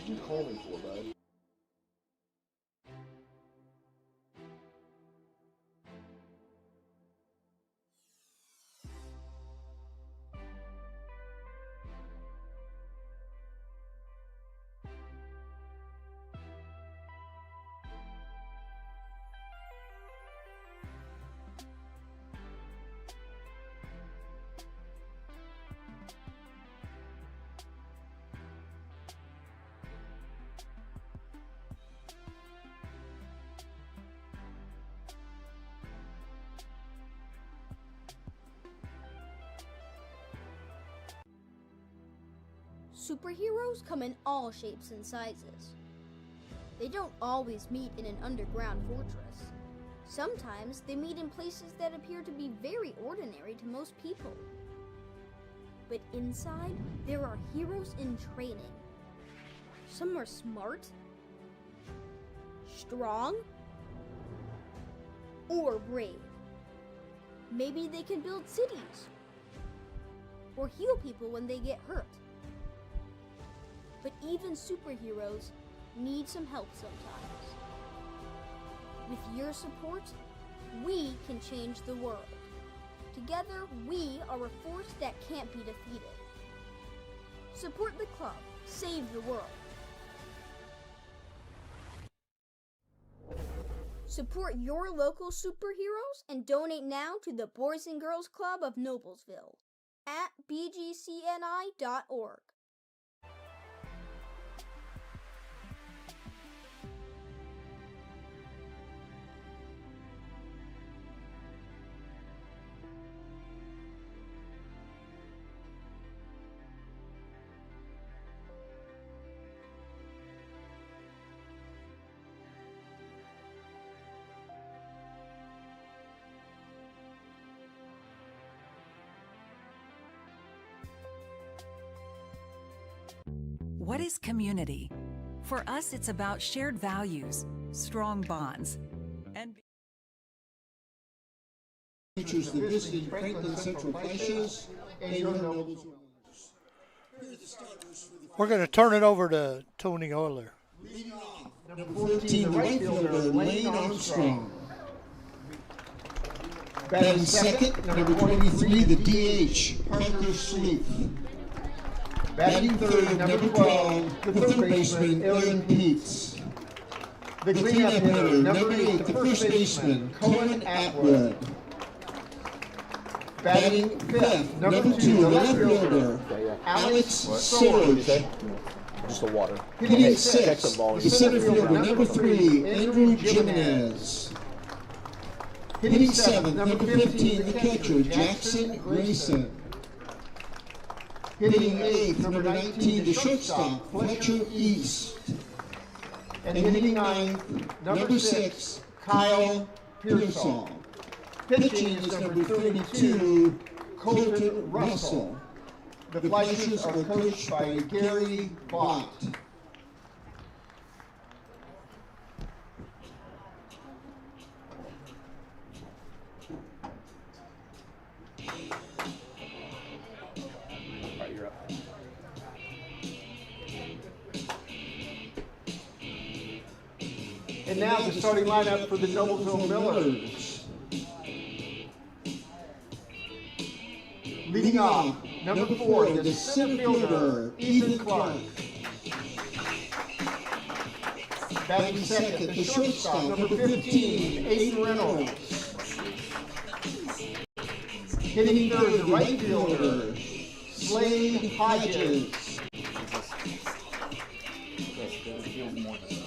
What'd you call me for, bud? Superheroes come in all shapes and sizes. They don't always meet in an underground fortress. Sometimes they meet in places that appear to be very ordinary to most people. But inside, there are heroes in training. Some are smart, strong, or brave. Maybe they can build cities or heal people when they get hurt. But even superheroes need some help sometimes. With your support, we can change the world. Together, we are a force that can't be defeated. Support the club. Save the world. Support your local superheroes and donate now to the Boys and Girls Club of Noblesville at bgcni.org. What is community? For us, it's about shared values, strong bonds, and Features the visiting Franklin Central Flashers and your Nobles. We're going to turn it over to Tony Euler. Leading off, number 14, the right fielder, Lane Armstrong. Batting second, number 23, the DH, Parker Sleep. Batting third, number 12, the third baseman, Aaron Peets. The cleanup hitter, number 8, the first baseman, Cohen Atwood. Batting fifth, number 2, the left fielder, Alex Sorge. Just the water. Hitting sixth, the center fielder, number 3, Andrew Jimenez. Hitting seventh, number 15, the catcher, Jackson Grayson. Hitting eighth, number 19, the shortstop, Fletcher East. And hitting ninth, number 6, Kyle Pearsall. Pitching is number 32, Colton Russell. The Flashers are coached by Gary Bott. And now the starting lineup for the Noblesville Millers. Leading off, number 4, the center fielder, Ethan Clark. Batting second, the shortstop, number 15, Aiden Reynolds. Hitting third, the right fielder, Slade Hodges.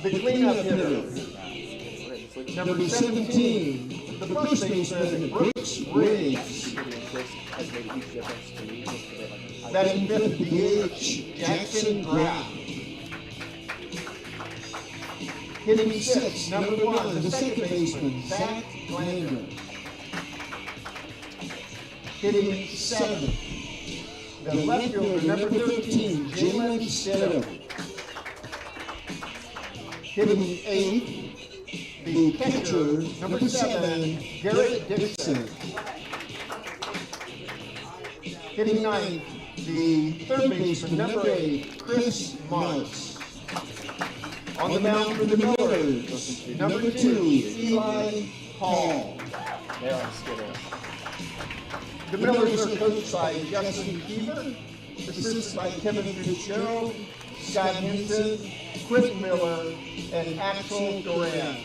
The cleanup hitter, number 17, the first baseman, Brooks Riggs. Batting fifth, DH, Jackson Graff. Hitting sixth, number 1, the second baseman, Zach Glander. Hitting seventh, the left fielder, number 13, Jalen Stidham. Hitting eighth, the catcher, number 7, Garrett Dixon. Hitting ninth, the third baseman, number 8, Chris Marks. On the mound for the Millers, number 2, Eli Hall. Yeah, Skittle. The Millers are coached by Justin Keefer, assisted by Kevin Fitzgerald, Scott Henson, Quentin Miller, and Axel Duran.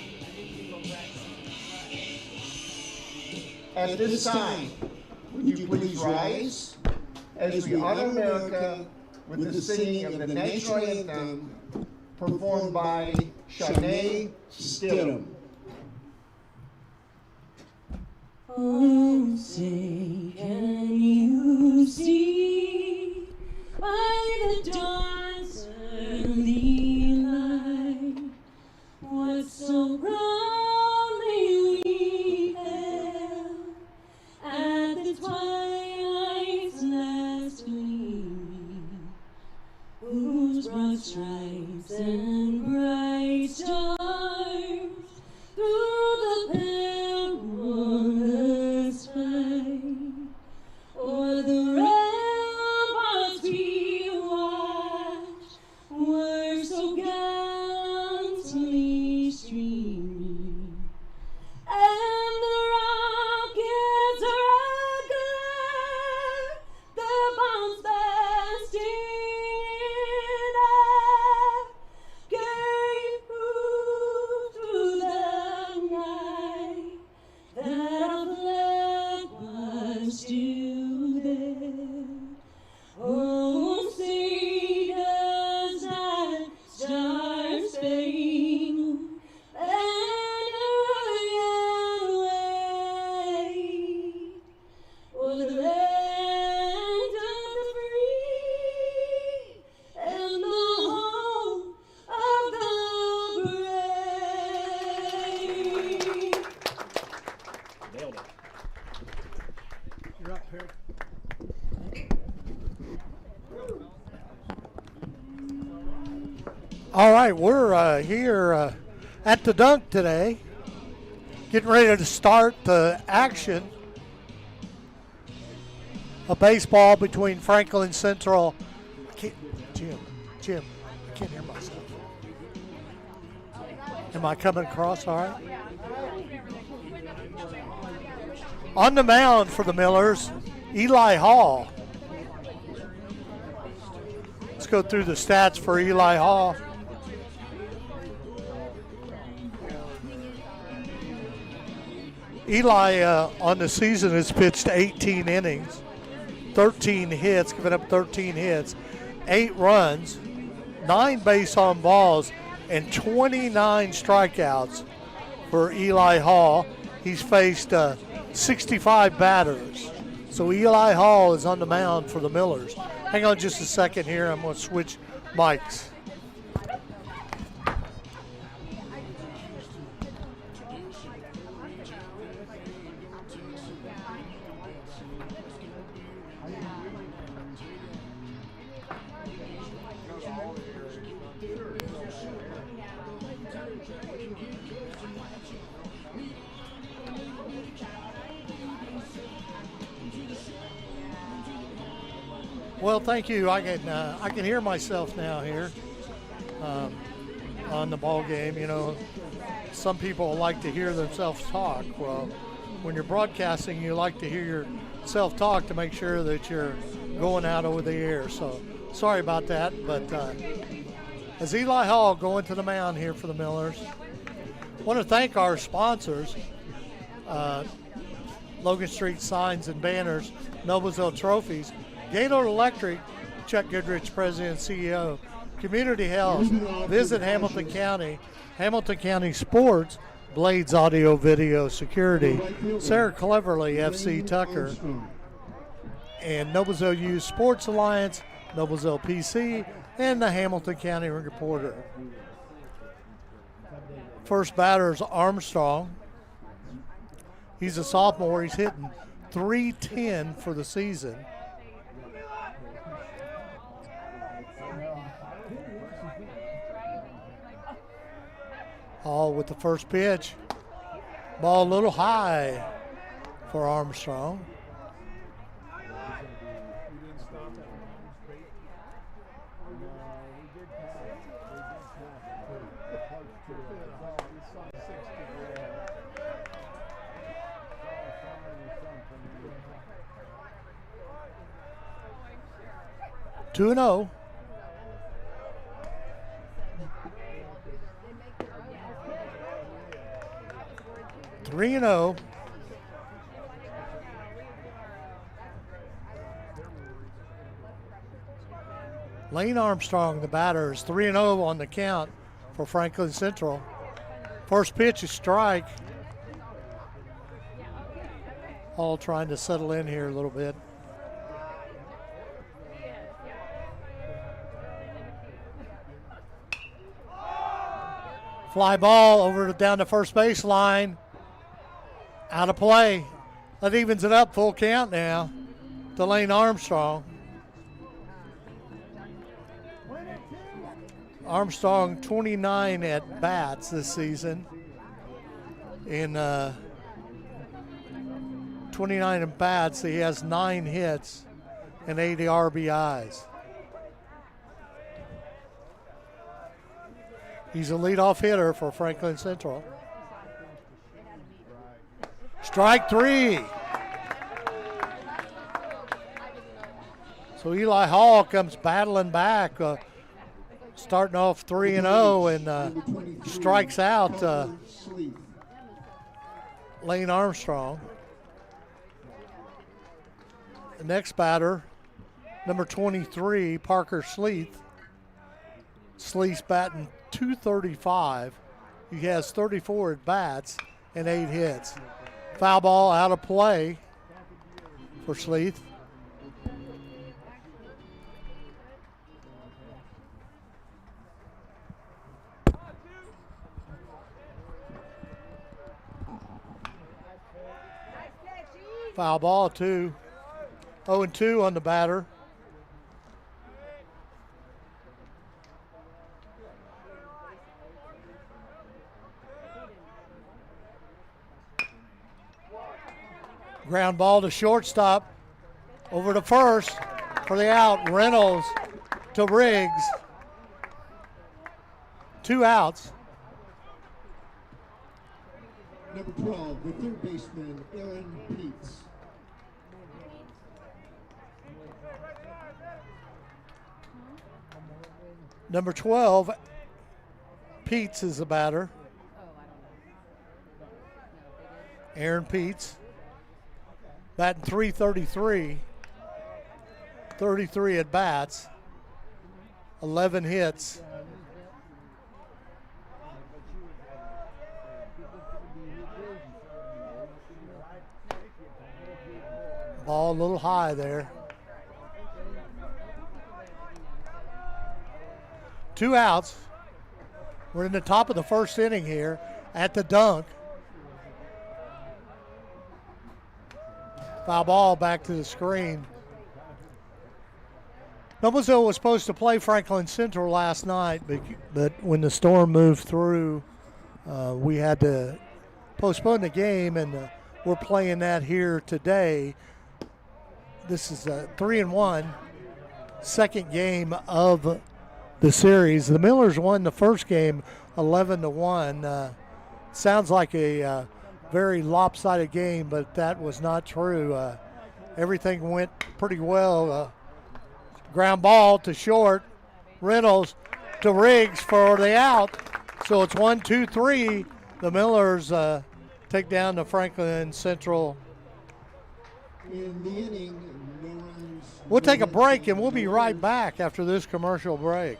At this time, would you please rise as we honor America with the singing of the national anthem performed by Shanae Stidham. Oh, say, can you see by the dawn's early light what so proudly we hailed at the twilight's last gleaming, whose broad stripes and bright stars through the perilous fight o'er the ramparts we watched were so gallantly streaming, and the rockets regular, the bombs bursting air, gave proof through the night that our flag was still there. Oh, say does that star-spangled banner yet wave o'er the land of the free and the home of the brave? Nailed it. You're up, Perry. All right, we're here at the dunk today, getting ready to start the action. A baseball between Franklin Central. Jim, I can't hear myself. Am I coming across all right? On the mound for the Millers, Eli Hall. Let's go through the stats for Eli Hall. Eli on the season has pitched 18 innings, 13 hits, giving up 13 hits, 8 runs, 9 base on balls, and 29 strikeouts for Eli Hall. He's faced 65 batters. So Eli Hall is on the mound for the Millers. Hang on just a second here. I'm going to switch mics. Well, thank you. I can hear myself now here on the ball game. You know, some people like to hear themselves talk. Well, when you're broadcasting, you like to hear yourself talk to make sure that you're going out over the air. So sorry about that. But as Eli Hall going to the mound here for the Millers, I want to thank our sponsors, Logan Street Signs and Banners, Noblesville Trophies, Gaylord Electric, Chuck Goodrich, President and CEO, Community Health, Visit Hamilton County Sports, Blades Audio Video Security, Sarah Cleverly, FC Tucker, and Noblesville Youth Sports Alliance, Noblesville PC, and the Hamilton County Reporter. First batter is Armstrong. He's a sophomore. He's hitting .310 for the season. All with the first pitch. Ball a little high for Armstrong. 2-0. Three and 0. Lane Armstrong, the batter, is 3-0 on the count for Franklin Central. First pitch is strike. All trying to settle in here a little bit. Fly ball over down the first base line. Out of play. That evens it up, full count now to Lane Armstrong. Armstrong 29 at bats this season. In 29 at bats, he has 9 hits and 80 RBIs. He's a leadoff hitter for Franklin Central. Strike 3. So Eli Hall comes battling back, starting off 3-0 and strikes out Lane Armstrong. The next batter, number 23, Parker Sleeth. Sleeth's batting .235. He has 34 at bats and 8 hits. Foul ball out of play for Sleeth. Foul ball, 2. 0-2 on the batter. Ground ball to shortstop. Over to first for the out. Reynolds to Riggs. 2 outs. Number 12, the third baseman, Aaron Peets. Number 12, Peets is the batter. Aaron Peets. Batting .333. 33 at bats. 11 hits. Ball a little high there. 2 outs. We're in the top of the first inning here at the dunk. Foul ball back to the screen. Noblesville was supposed to play Franklin Central last night, but when the storm moved through, we had to postpone the game, and we're playing that here today. This is a 3-1 second game of the series. The Millers won the first game 11-1. Sounds like a very lopsided game, but that was not true. Everything went pretty well. Ground ball to short. Reynolds to Riggs for the out. So it's 1-2-3. The Millers take down the Franklin Central. In the inning, no runs. We'll take a break, and we'll be right back after this commercial break.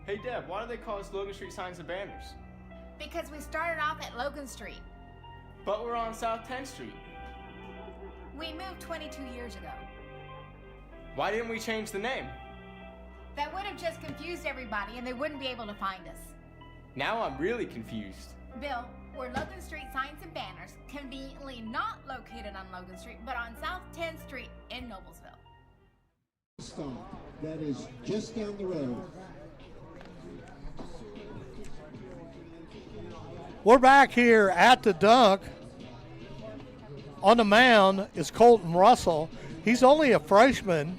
Hey Deb, why do they call us Logan Street Signs and Banners? Because we started off at Logan Street. But we're on South 10th Street. We moved 22 years ago. Why didn't we change the name? That would have just confused everybody and they wouldn't be able to find us. Now I'm really confused. Bill, we're Logan Street Signs and Banners, conveniently not located on Logan Street, but on South 10th Street in Noblesville. Stop. That is just down the road. We're back here at the dunk. On the mound is Colton Russell. He's only a freshman.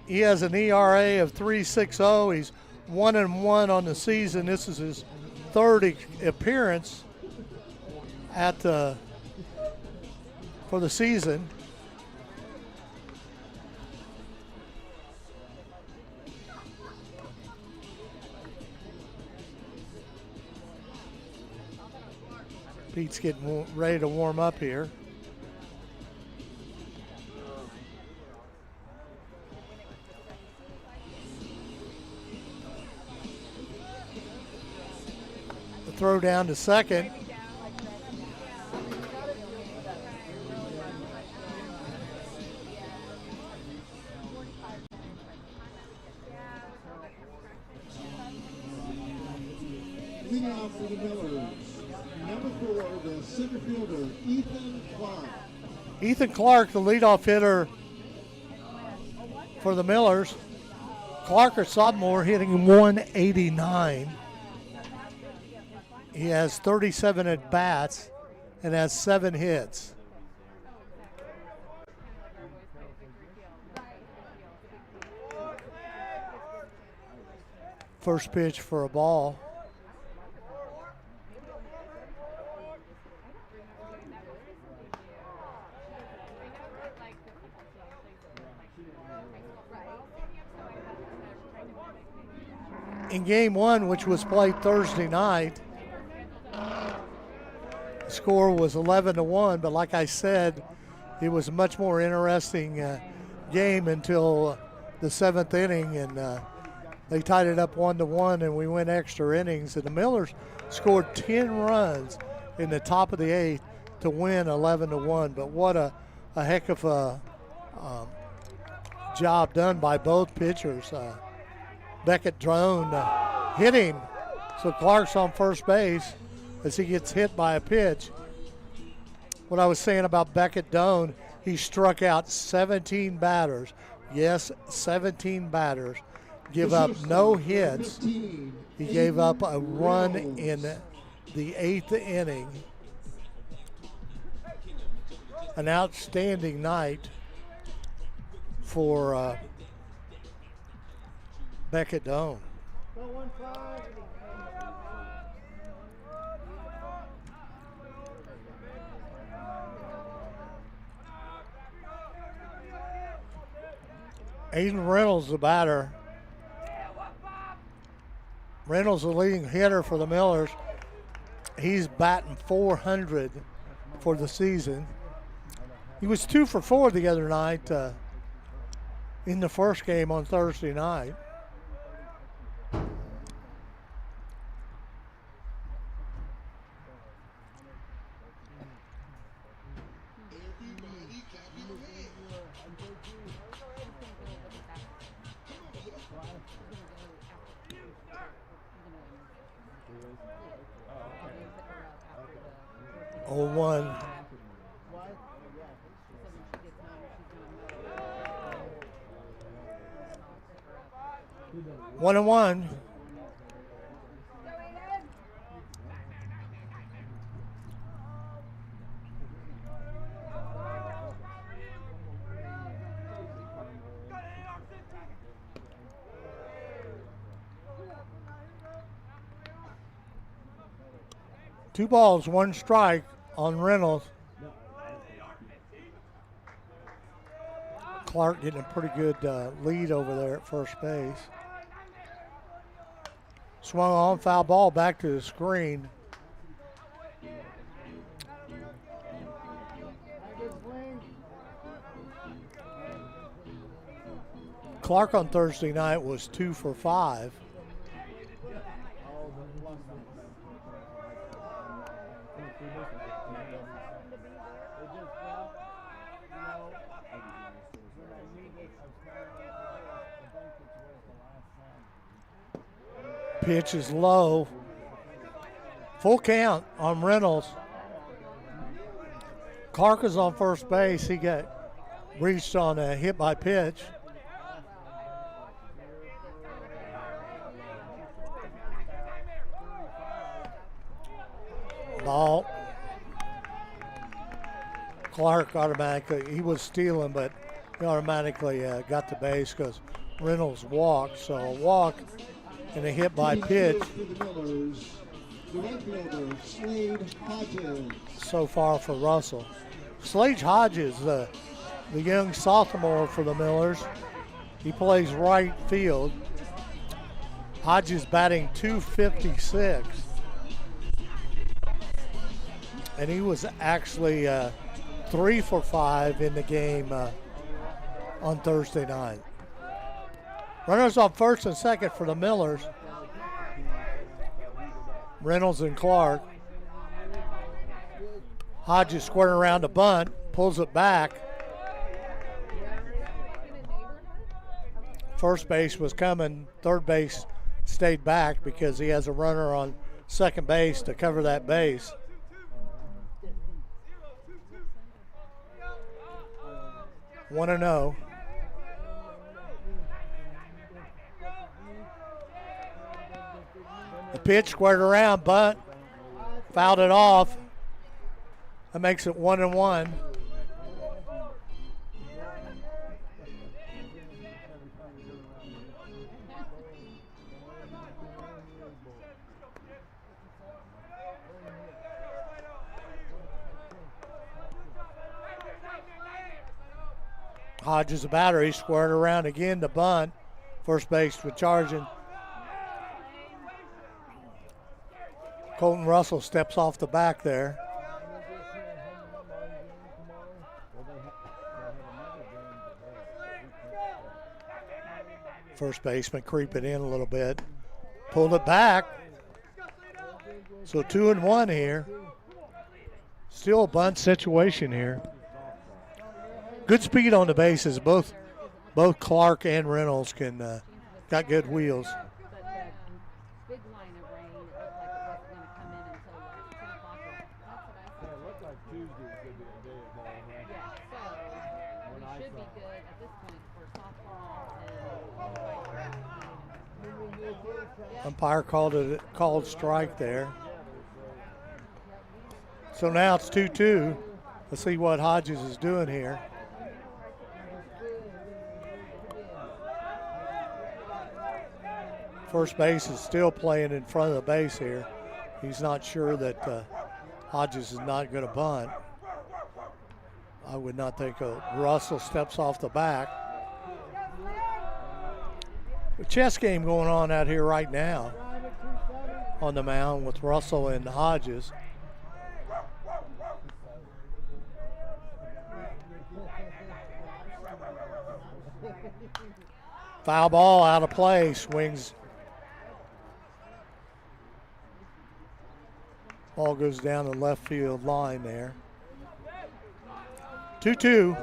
He has an ERA of 3.60. He's 1-1 on the season. This is his third appearance at the for the season. Pete's getting ready to warm up here. The throw down to second. Leading off for the Millers, number 4, the center fielder, Ethan Clark. Ethan Clark, the leadoff hitter for the Millers. Clark, a sophomore, hitting 189. He has 37 at bats and has 7 hits. First pitch for a ball. In game 1, which was played Thursday night, the score was 11-1, but like I said, it was a much more interesting game until the 7th inning, and they tied it up 1-1, and we went extra innings, and the Millers scored 10 runs in the top of the 8th to win 11-1. But what a heck of a job done by both pitchers. Beckett Drone hit him, so Clark's on first base as he gets hit by a pitch. What I was saying about Beckett Doan, he struck out 17 batters. Yes, 17 batters. Give up no hits. He gave up a run in the 8th inning. An outstanding night for Beckett Doan. Aiden Reynolds, the batter. Reynolds, the leading hitter for the Millers. He's batting .400 for the season. He was 2 for 4 the other night in the first game on Thursday night. Oh, 1. One and one. Two balls, one strike on Reynolds. Clark getting a pretty good lead over there at first base. Swung on, foul ball back to the screen. Clark on Thursday night was 2 for 5. Pitch is low. Full count on Reynolds. Clark is on first base. He got reached on a hit by pitch. Ball. Clark automatically, he was stealing, but he automatically got the base because Reynolds walked. So a walk and a hit by pitch. So far for Russell. Slade Hodges, the young sophomore for the Millers. He plays right field. Hodges batting .256. And he was actually 3 for 5 in the game on Thursday night. Runners on first and second for the Millers. Reynolds and Clark. Hodges squaring around the bunt, pulls it back. First base was coming, third base stayed back because he has a runner on second base to cover that base. One and 0. The pitch squared around, bunt, fouled it off. That makes it 1-1. Hodges, the batter, he squared around again, the bunt. First base with charging. Colton Russell steps off the back there. First baseman creeping in a little bit. Pulled it back. So 2-1 here. Still a bunt situation here. Good speed on the bases. Both Clark and Reynolds can got good wheels. Big line of rain. It looked like it wasn't going to come in until like 10 o'clock. That's what I said. It looked like Tuesday was going to be a day of ball. Right? Yeah, so we should be good at this point for softball and Umpire called strike there. So now it's 2-2. Let's see what Hodges is doing here. First base is still playing in front of the base here. He's not sure that Hodges is not going to bunt. I would not think Russell steps off the back. A chess game going on out here right now on the mound with Russell and Hodges. Foul ball out of play, swings. Ball goes down the left field line there. 2-2.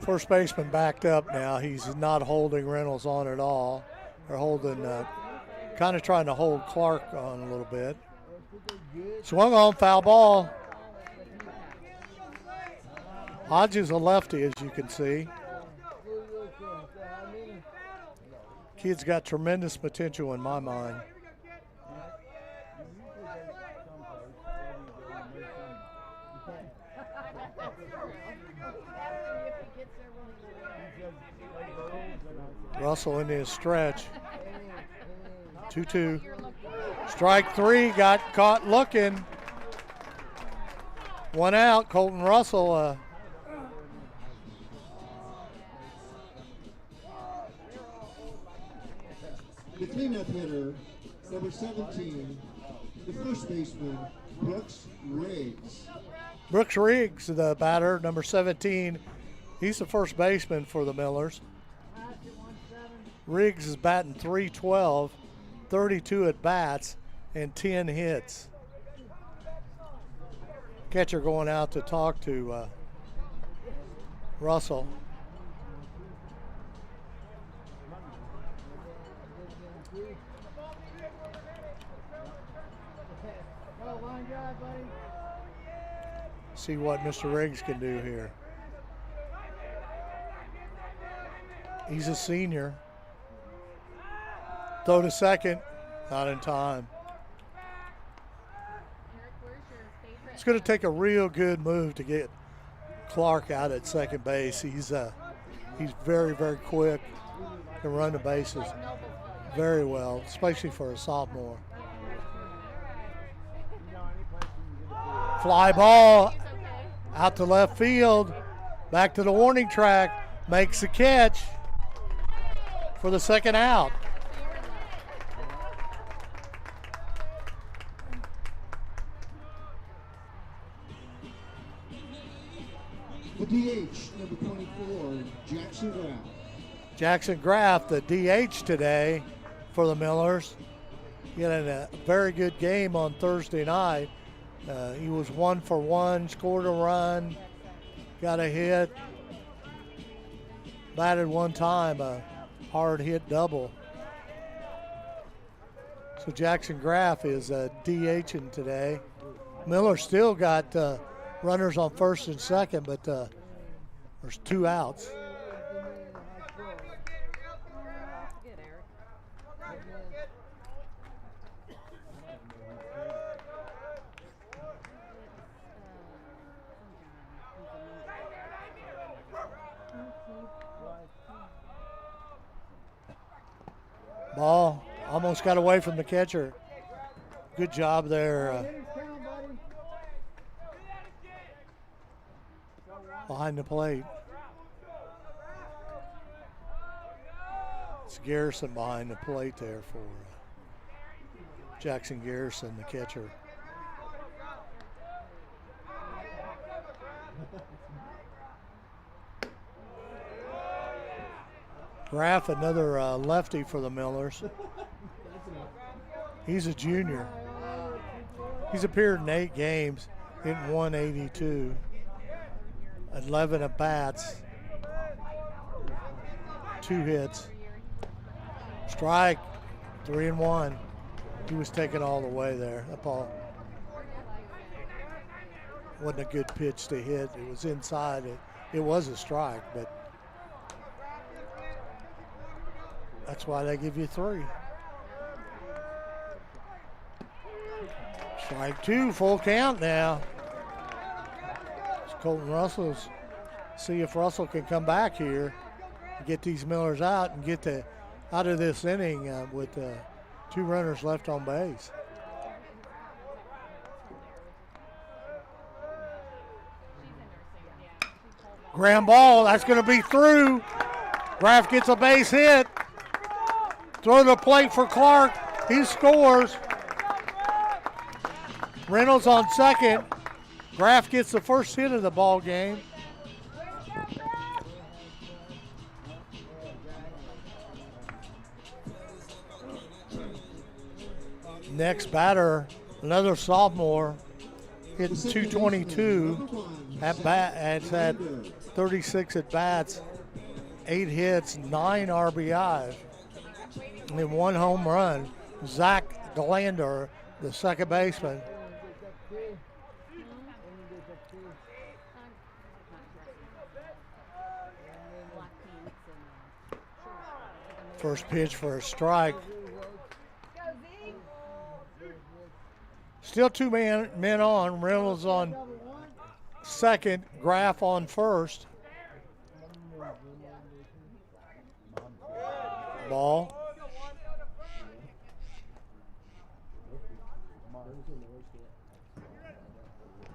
First baseman backed up now. He's not holding Reynolds on at all. They're holding, kind of trying to hold Clark on a little bit. Swung on, foul ball. Hodges a lefty, as you can see. Kid's got tremendous potential in my mind. Russell into his stretch. 2-2. Strike three, got caught looking. One out, Colton Russell. The cleanup hitter, number 17, the first baseman, Brooks Riggs. Brooks Riggs, the batter, number 17. He's the first baseman for the Millers. Riggs is batting .312, 32 at bats, and 10 hits. Catcher going out to talk to Russell. See what Mr. Riggs can do here. He's a senior. Throw to second, not in time. It's going to take a real good move to get Clark out at second base. He's very, very quick, can run the bases very well, especially for a sophomore. Fly ball out to left field, back to the warning track, makes the catch for the second out. The DH, number 24, Jackson Graff. Jackson Graff, the DH today for the Millers. He had a very good game on Thursday night. He was 1 for 1, scored a run, got a hit, batted one time, a hard hit double. So Jackson Graff is DHing today. Miller still got runners on first and second, but there's 2 outs. Ball almost got away from the catcher. Good job there. Behind the plate. It's Garrison behind the plate there for Jackson Garrison, the catcher. Graff, another lefty for the Millers. He's a junior. He's appeared in 8 games, hitting 182. 11 at bats, 2 hits. Strike, 3-1. He was taken all the way there. That ball wasn't a good pitch to hit. It was inside. It was a strike, but that's why they give you 3. Strike 2, full count now. Colton Russell's, see if Russell can come back here, get these Millers out and get out of this inning with 2 runners left on base. Ground ball, that's going to be through. Graff gets a base hit. Throw to the plate for Clark. He scores. Reynolds on second. Graff gets the first hit of the ball game. Next batter, another sophomore, hitting 222 at bat. Has had 36 at bats, 8 hits, 9 RBIs, and 1 home run. Zach Glander, the second baseman. First pitch for a strike. Still 2 men on. Reynolds on second, Graff on first. Ball.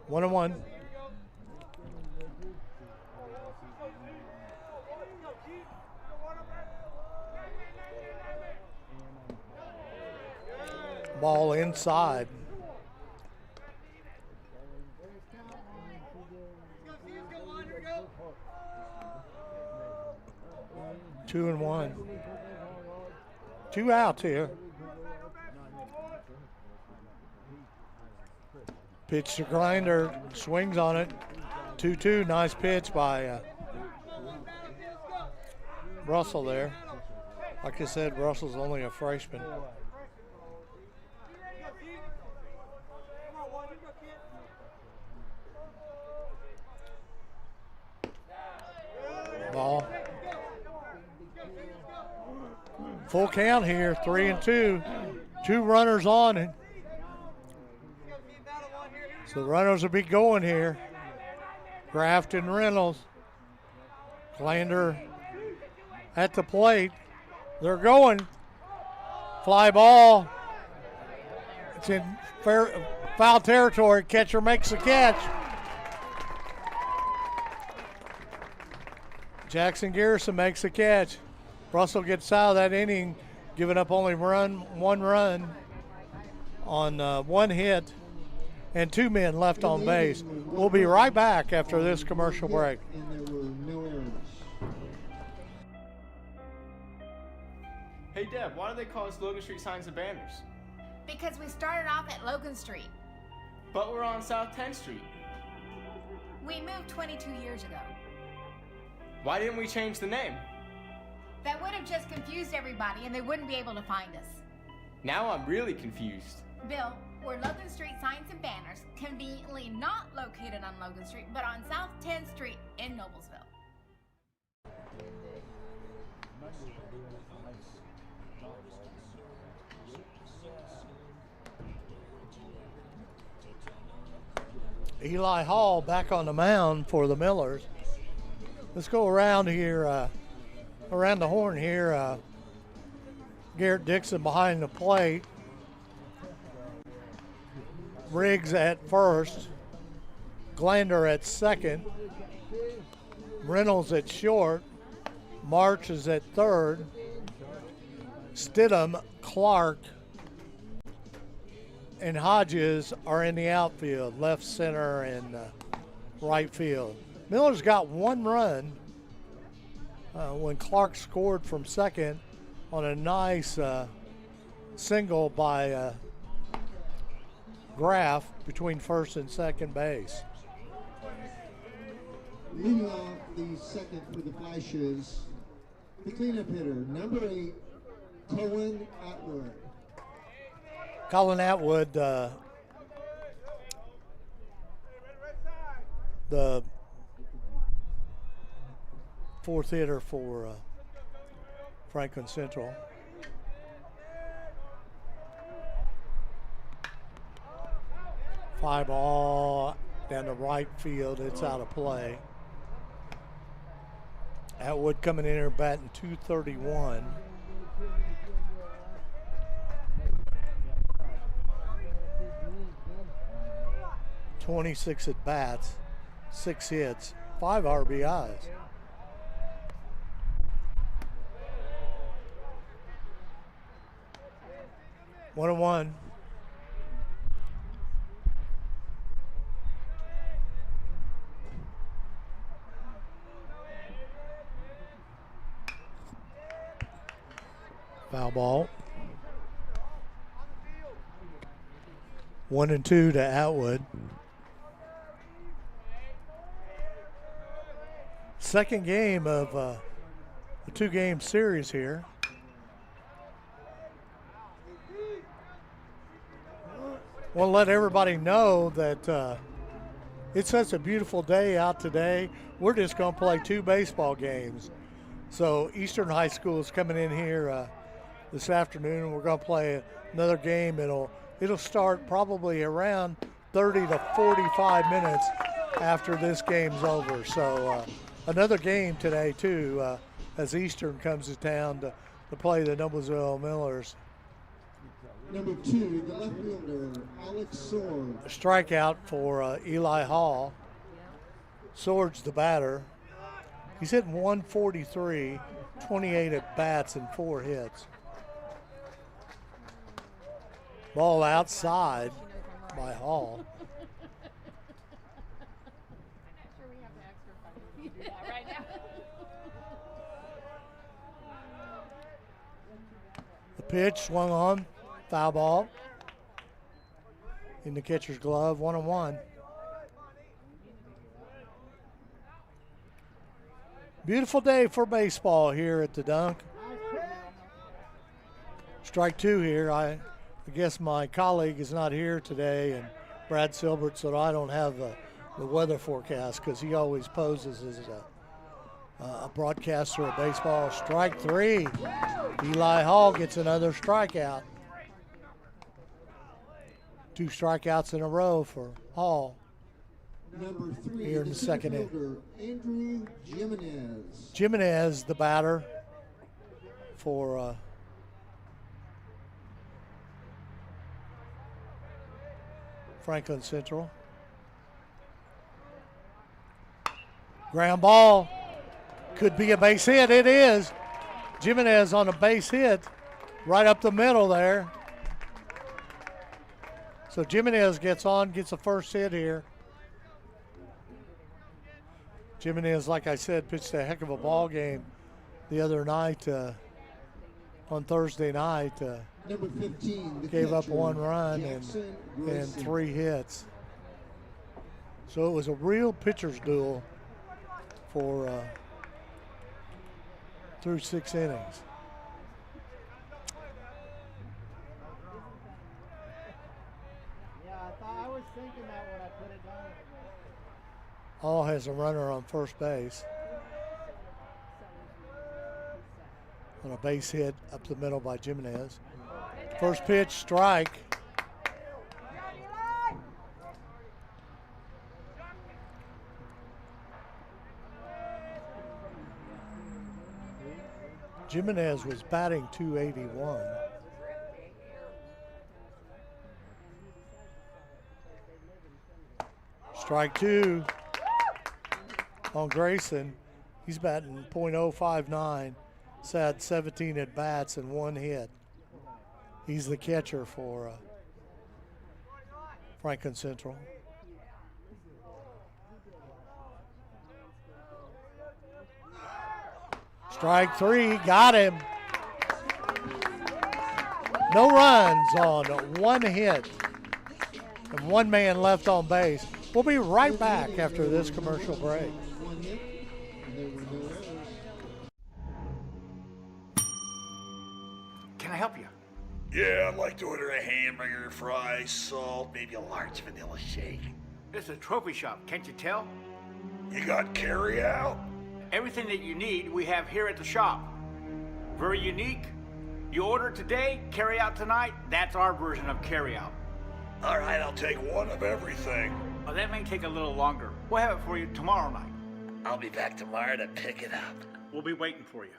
One and one. Ball inside. Two and one. 2 outs here. Pitch to Grinder, swings on it. 2-2, nice pitch by Russell there. Like I said, Russell's only a freshman. Ball. Full count here, 3-2. 2 runners on. So the runners will be going here. Graft and Reynolds. Glander at the plate. They're going. Fly ball. It's in foul territory. Catcher makes the catch. Jackson Garrison makes the catch. Russell gets out of that inning, giving up only one run on one hit and 2 men left on base. We'll be right back after this commercial break. And there were no errors. Hey Deb, why do they call us Logan Street signs and banners? Because we started off at Logan Street. But we're on South 10th Street. We moved 22 years ago. Why didn't we change the name? That would have just confused everybody and they wouldn't be able to find us. Now I'm really confused. Bill, we're Logan Street signs and banners, conveniently not located on Logan Street, but on South 10th Street in Noblesville. Eli Hall back on the mound for the Millers. Let's go around here, around the horn here. Garrett Dixon behind the plate. Riggs at first. Glander at second. Reynolds at short. March is at third. Stidham, Clark, and Hodges are in the outfield, left, center, and right field. Miller's got one run when Clark scored from second on a nice single by Graff between first and second base. Leading off the second for the Flashes, the cleanup hitter, number 8, Cohen Atwood. Colin Atwood, the fourth hitter for Franklin Central. Fly ball down the right field. It's out of play. Atwood coming in here batting .231. .26 at bats, 6 hits, 5 RBIs. One and one. Foul ball. 1 and 2 to Atwood. Second game of a 2-game series here. Want to let everybody know that it's such a beautiful day out today. We're just going to play 2 baseball games. So Eastern High School is coming in here this afternoon. We're going to play another game. It'll start probably around 30 to 45 minutes after this game's over. So another game today too, as Eastern comes to town to play the Noblesville Millers. Number 2, the left fielder, Alex Sword. A strikeout for Eli Hall. Sword's the batter. He's hitting 143, 28 at bats and 4 hits. Ball outside by Hall. The pitch swung on, foul ball. In the catcher's glove, 1-1. Beautiful day for baseball here at the Dunk. Strike 2 here. I guess my colleague is not here today, and Brad Silbert, so I don't have the weather forecast because he always poses as a broadcaster of baseball. Strike 3. Eli Hall gets another strikeout. 2 strikeouts in a row for Hall. Number 3, here in the second inning. fielder, Andrew Jimenez. Jimenez, the batter. for Franklin Central. Ground ball. Could be a base hit. It is. Jimenez on a base hit right up the middle there. So Jimenez gets the first hit here. Jimenez, like I said, pitched a heck of a ball game the other night on Thursday night. Number 15, Gave up catcher, one run and Grayson. 3 hits. So it was a real pitcher's duel for through 6 innings. Yeah, I was thinking that when I put it down. Hall has a runner on first base on a base hit up the middle by Jimenez. First pitch, strike. Jimenez was batting .281. Strike 2 on Grayson. He's batting .059. He's had 17 at bats and 1 hit. He's the catcher for Franklin Central. Strike 3, got him. No runs on 1 hit. And 1 man left on base. We'll be right back after this commercial break. One hit, and there were no errors. Can I help you? Yeah, I'd like to order a hamburger, fries, salt, maybe a large vanilla shake. This is a trophy shop, can't you tell? You got carry out? Everything that you need, we have here at the shop. Very unique. You order today, carry out tonight. That's our version of carry out. All right, I'll take one of everything. Oh, that may take a little longer. We'll have it for you tomorrow night. I'll be back tomorrow to pick it up. We'll be waiting for you.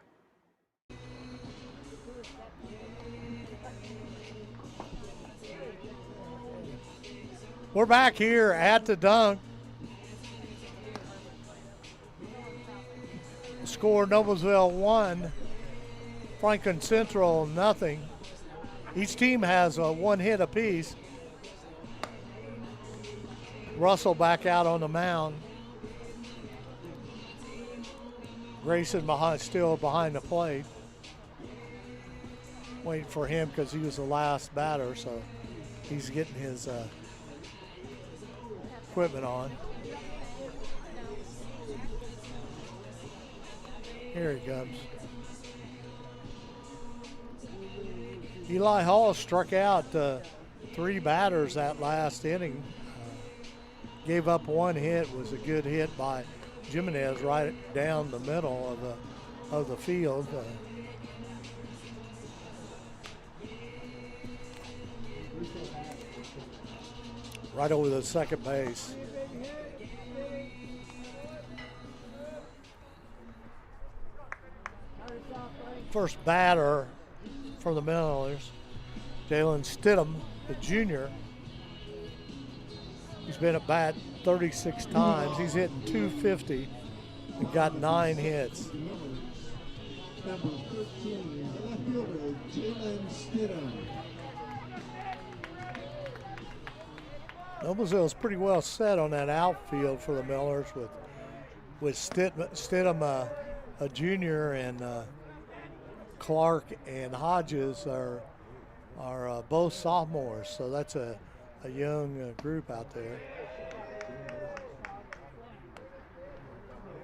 We're back here at the dunk. Score Noblesville 1, Franklin Central 0. Each team has a 1 hit apiece. Russell back out on the mound. Grayson still behind the plate. Waiting for him because he was the last batter, so he's getting his equipment on. Here he comes. Eli Hall struck out 3 batters that last inning. Gave up 1 hit, was a good hit by Jimenez right down the middle of the field. Right over the second base. First batter from the Millers, Jalen Stidham, the junior. He's been at bat 36 times. He's hitting .250 and got 9 hits. Number 15, left fielder, Jalen Stidham. Noblesville's pretty well set on that outfield for the Millers with Stidham a junior, and Clark and Hodges are both sophomores, so that's a young group out there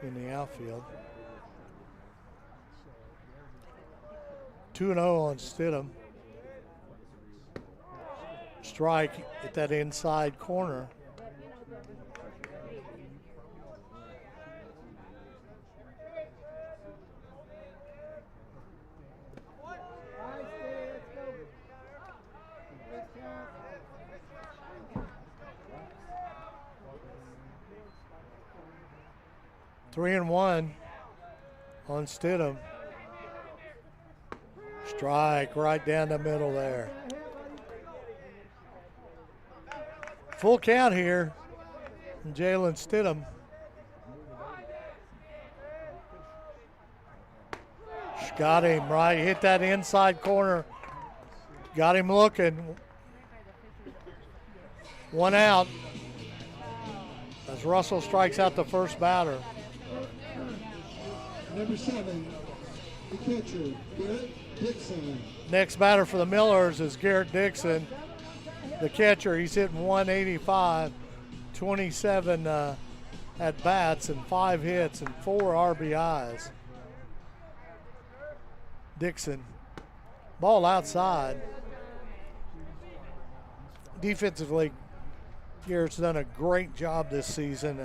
in the outfield. 2-0 on Stidham. Strike at that inside corner. Three and one on Stidham. Strike right down the middle there. Full count here from Jalen Stidham. Got him right, hit that inside corner. Got him looking. One out as Russell strikes out the first batter. Number 7, the catcher, Garrett Dixon. Next batter for the Millers is Garrett Dixon, the catcher. He's hitting 185, 27 at bats and 5 hits and 4 RBIs. Dixon, ball outside. Defensively, Garrett's done a great job this season.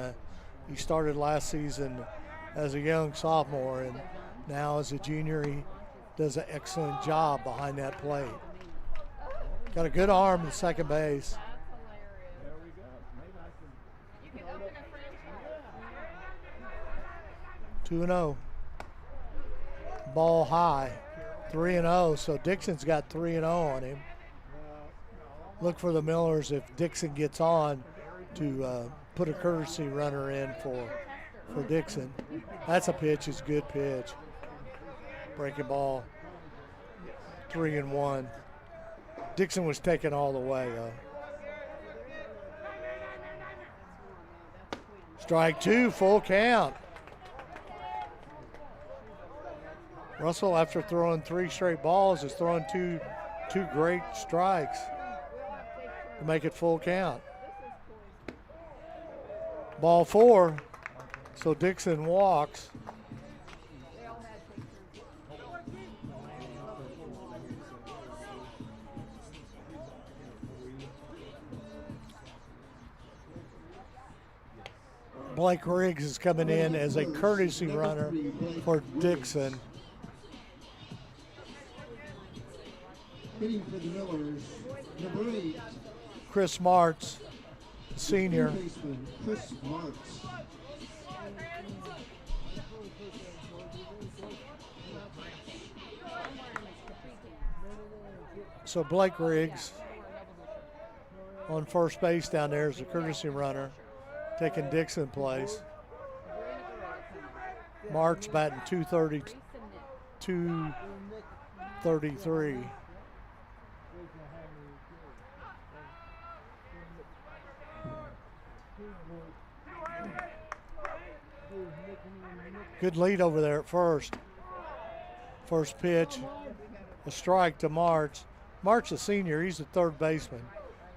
He started last season as a young sophomore, and now as a junior, he does an excellent job behind that plate. Got a good arm at second base. 2-0. Ball high. 3-0, so Dixon's got 3-0 on him. Look for the Millers if Dixon gets on to put a courtesy runner in for Dixon. That's a pitch, it's a good pitch. Breaking ball, 3-1. Dixon was taken all the way though. Strike 2, full count. Russell, after throwing 3 straight balls, is throwing two great strikes to make it full count. Ball 4, so Dixon walks. Blake Riggs is coming in as a courtesy runner for Dixon. Hitting for the Millers, number 8. Chris Martz, senior. Baseman, Chris Martz. So Blake Riggs on first base down there as a courtesy runner, taking Dixon place. Martz batting 230, 233. Good lead over there at first. First pitch, a strike to Martz. Martz, a senior, he's a third baseman.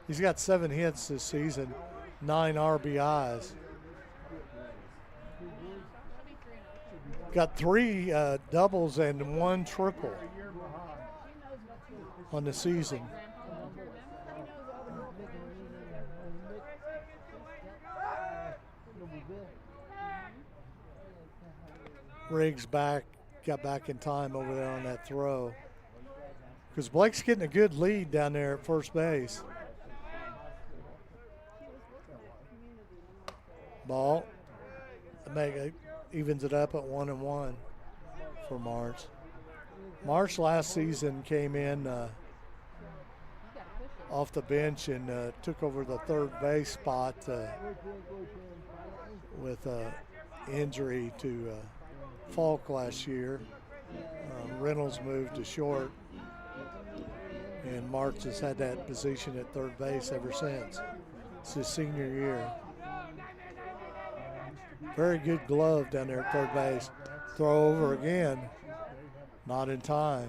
He's got 7 hits this season, 9 RBIs. Got 3 doubles and 1 triple on the season. Riggs got back in time over there on that throw. Because Blake's getting a good lead down there at first base. Ball. Evens it up at 1-1 for Martz. Martz last season came in off the bench and took over the third base spot with injury to Falk last year. Reynolds moved to short, and Martz has had that position at third base ever since. It's his senior year. Very good glove down there at third base. Throw over again, not in time.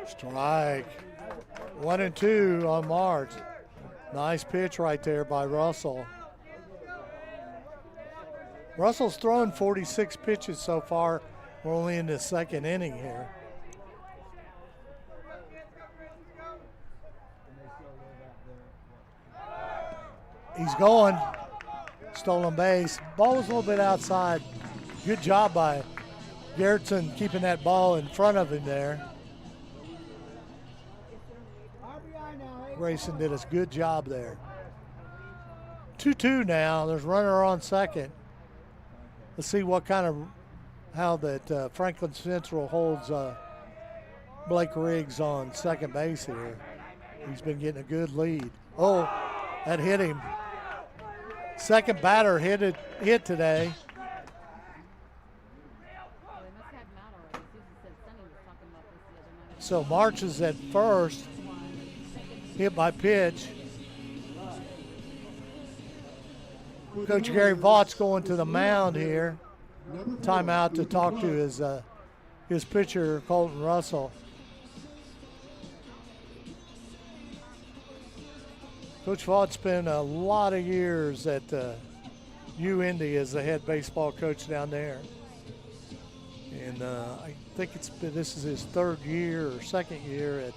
Strike. 1-2 on Martz. Nice pitch right there by Russell. Russell's thrown 46 pitches so far. We're only in the second inning here. He's going. Stolen base. Ball was a little bit outside. Good job by Garrettson keeping that ball in front of him there. Grayson did a good job there. 2-2 now. There's runner on second. Let's see how that Franklin Central holds Blake Riggs on second base here. He's been getting a good lead. Oh, that hit him. Second batter hit today. So March is at first, hit by pitch. Coach Gary Vaught's going to the mound here. Timeout to talk to his pitcher, Colton Russell. Coach Vaught spent a lot of years at U-Indy as the head baseball coach down there. And I think this is his third year or second year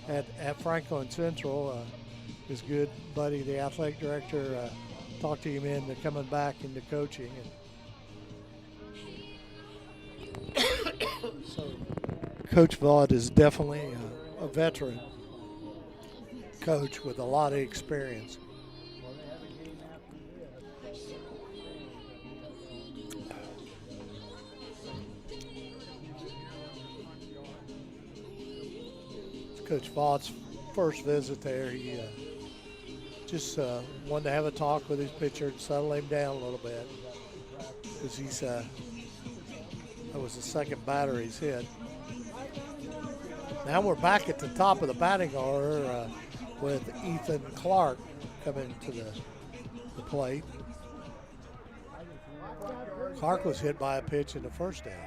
at Franklin Central. His good buddy, the athletic director, talked to him into coming back into coaching. And so Coach Vaught is definitely a veteran coach with a lot of experience. It's Coach Vaught's first visit there. He just wanted to have a talk with his pitcher and settle him down a little bit, because that was the second batter he's hit. Now we're back at the top of the batting order with Ethan Clark coming to the plate. Clark was hit by a pitch in the first inning.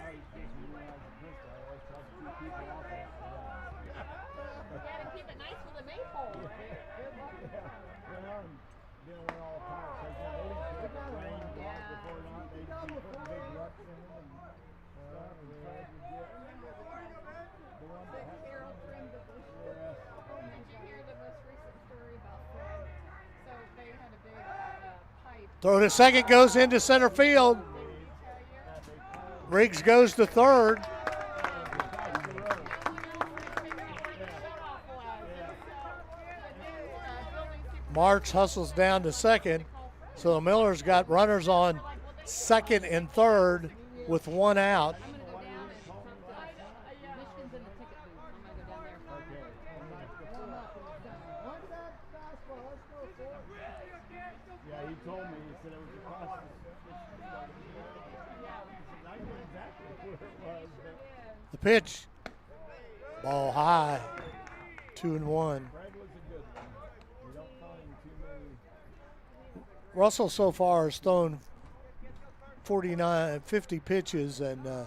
Throw to second, goes into center field. Riggs goes to third. March hustles down to second. So the Millers got runners on second and third with one out. The pitch, ball high, 2-1. Russell so far has thrown 50 pitches and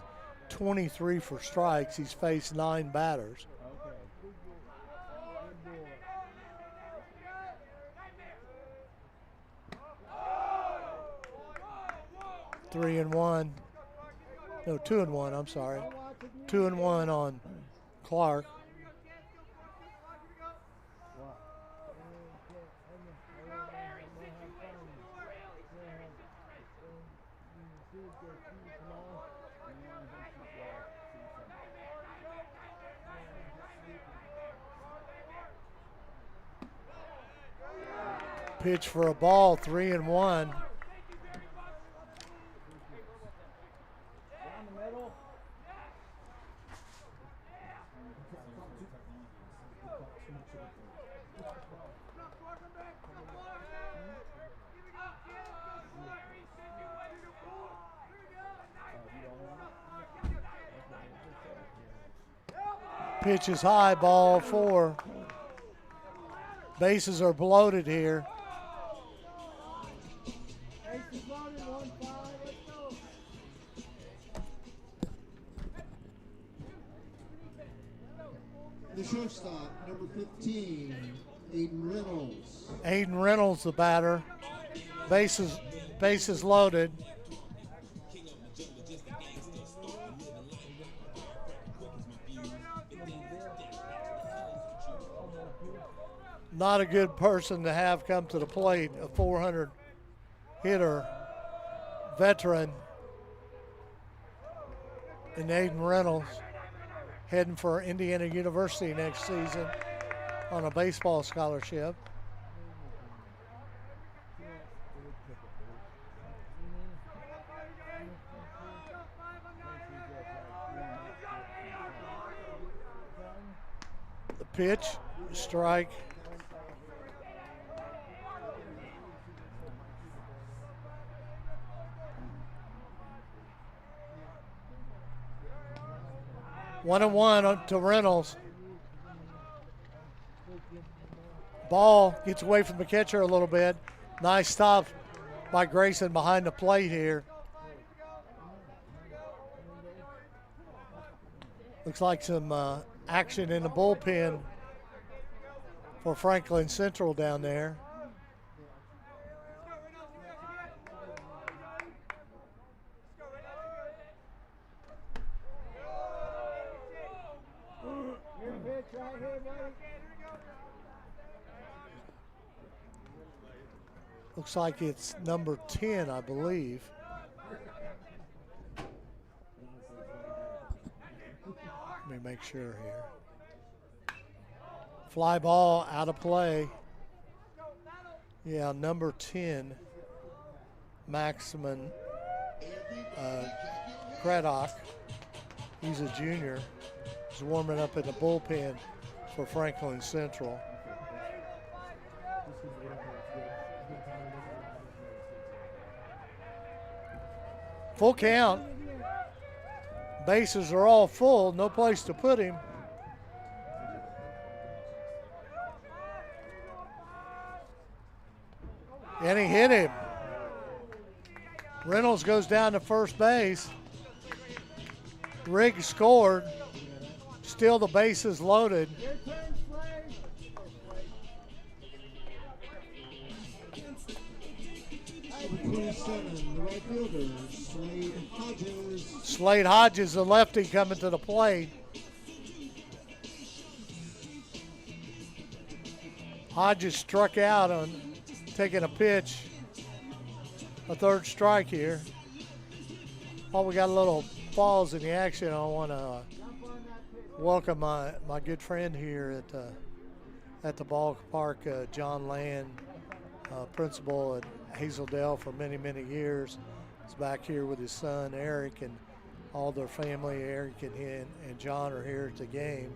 23 for strikes. He's faced 9 batters. 3-1. No, 2-1, I'm sorry. 2-1 on Clark. Pitch for a ball, 3-1. Pitch is high, ball 4. Bases are bloated here. The shortstop, number 15, Aiden Reynolds. Aiden Reynolds, the batter. Bases loaded. Not a good person to have come to the plate, a 400 hitter, veteran, and Aiden Reynolds, heading for Indiana University next season. on a baseball scholarship. The pitch, strike. One and one to Reynolds. Ball gets away from the catcher a little bit. Nice stop by Grayson behind the plate here. Looks like some action in the bullpen for Franklin Central down there. Looks like it's number 10, I believe. Let me make sure here. Fly ball out of play. Yeah, number 10, Maximin Craddock. He's a junior. He's warming up in the bullpen for Franklin Central. Full count. Bases are all full, no place to put him. And he hit him. Reynolds goes down to first base. Riggs scored. Still the bases loaded. Slade Hodges, the lefty, coming to the plate. Hodges struck out on taking a pitch. A third strike here. While we got a little pause in the action, I want to welcome my good friend here at the ballpark, John Land, principal at Hazeldale for many, many years. He's back here with his son Eric and all their family. Eric and John are here at the game.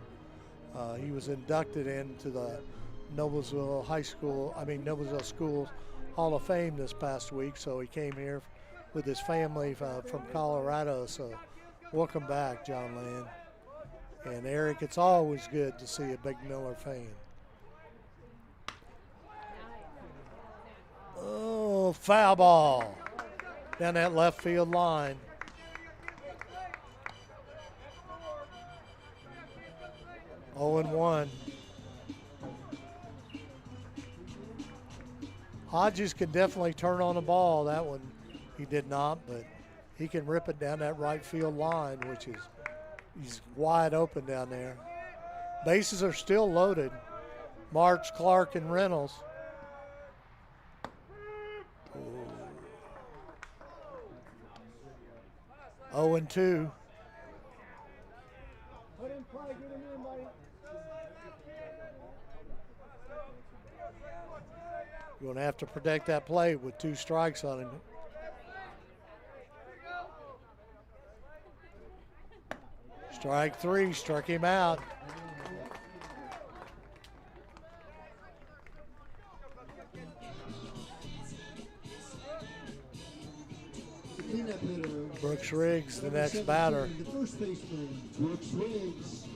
He was inducted into the Noblesville Schools Hall of Fame this past week, so he came here with his family from Colorado. So welcome back, John Land. And Eric, it's always good to see a Big Miller fan. Oh, foul ball down that left field line. Oh and 1. Hodges can definitely turn on the ball. That one he did not, but he can rip it down that right field line, which is he's wide open down there. Bases are still loaded. March, Clark, and Reynolds. Oh and 2. You're going to have to protect that plate with 2 strikes on him. Strike 3, struck him out. Brooks Riggs, the next batter. The first baseman, Brooks Riggs.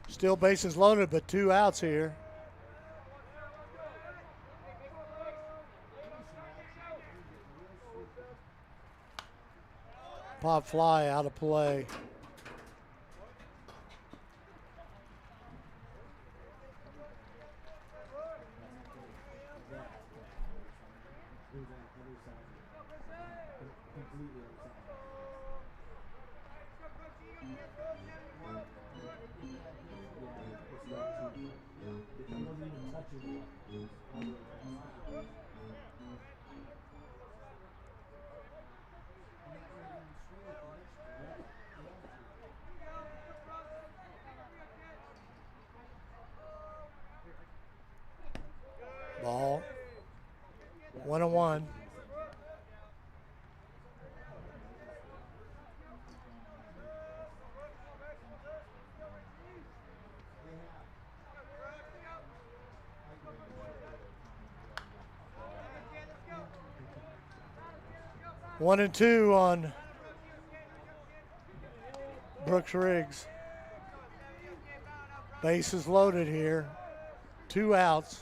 Still bases loaded, but 2 outs here. Pop fly out of play. 1-1. One and two on Brooks Riggs. Base is loaded here. 2 outs.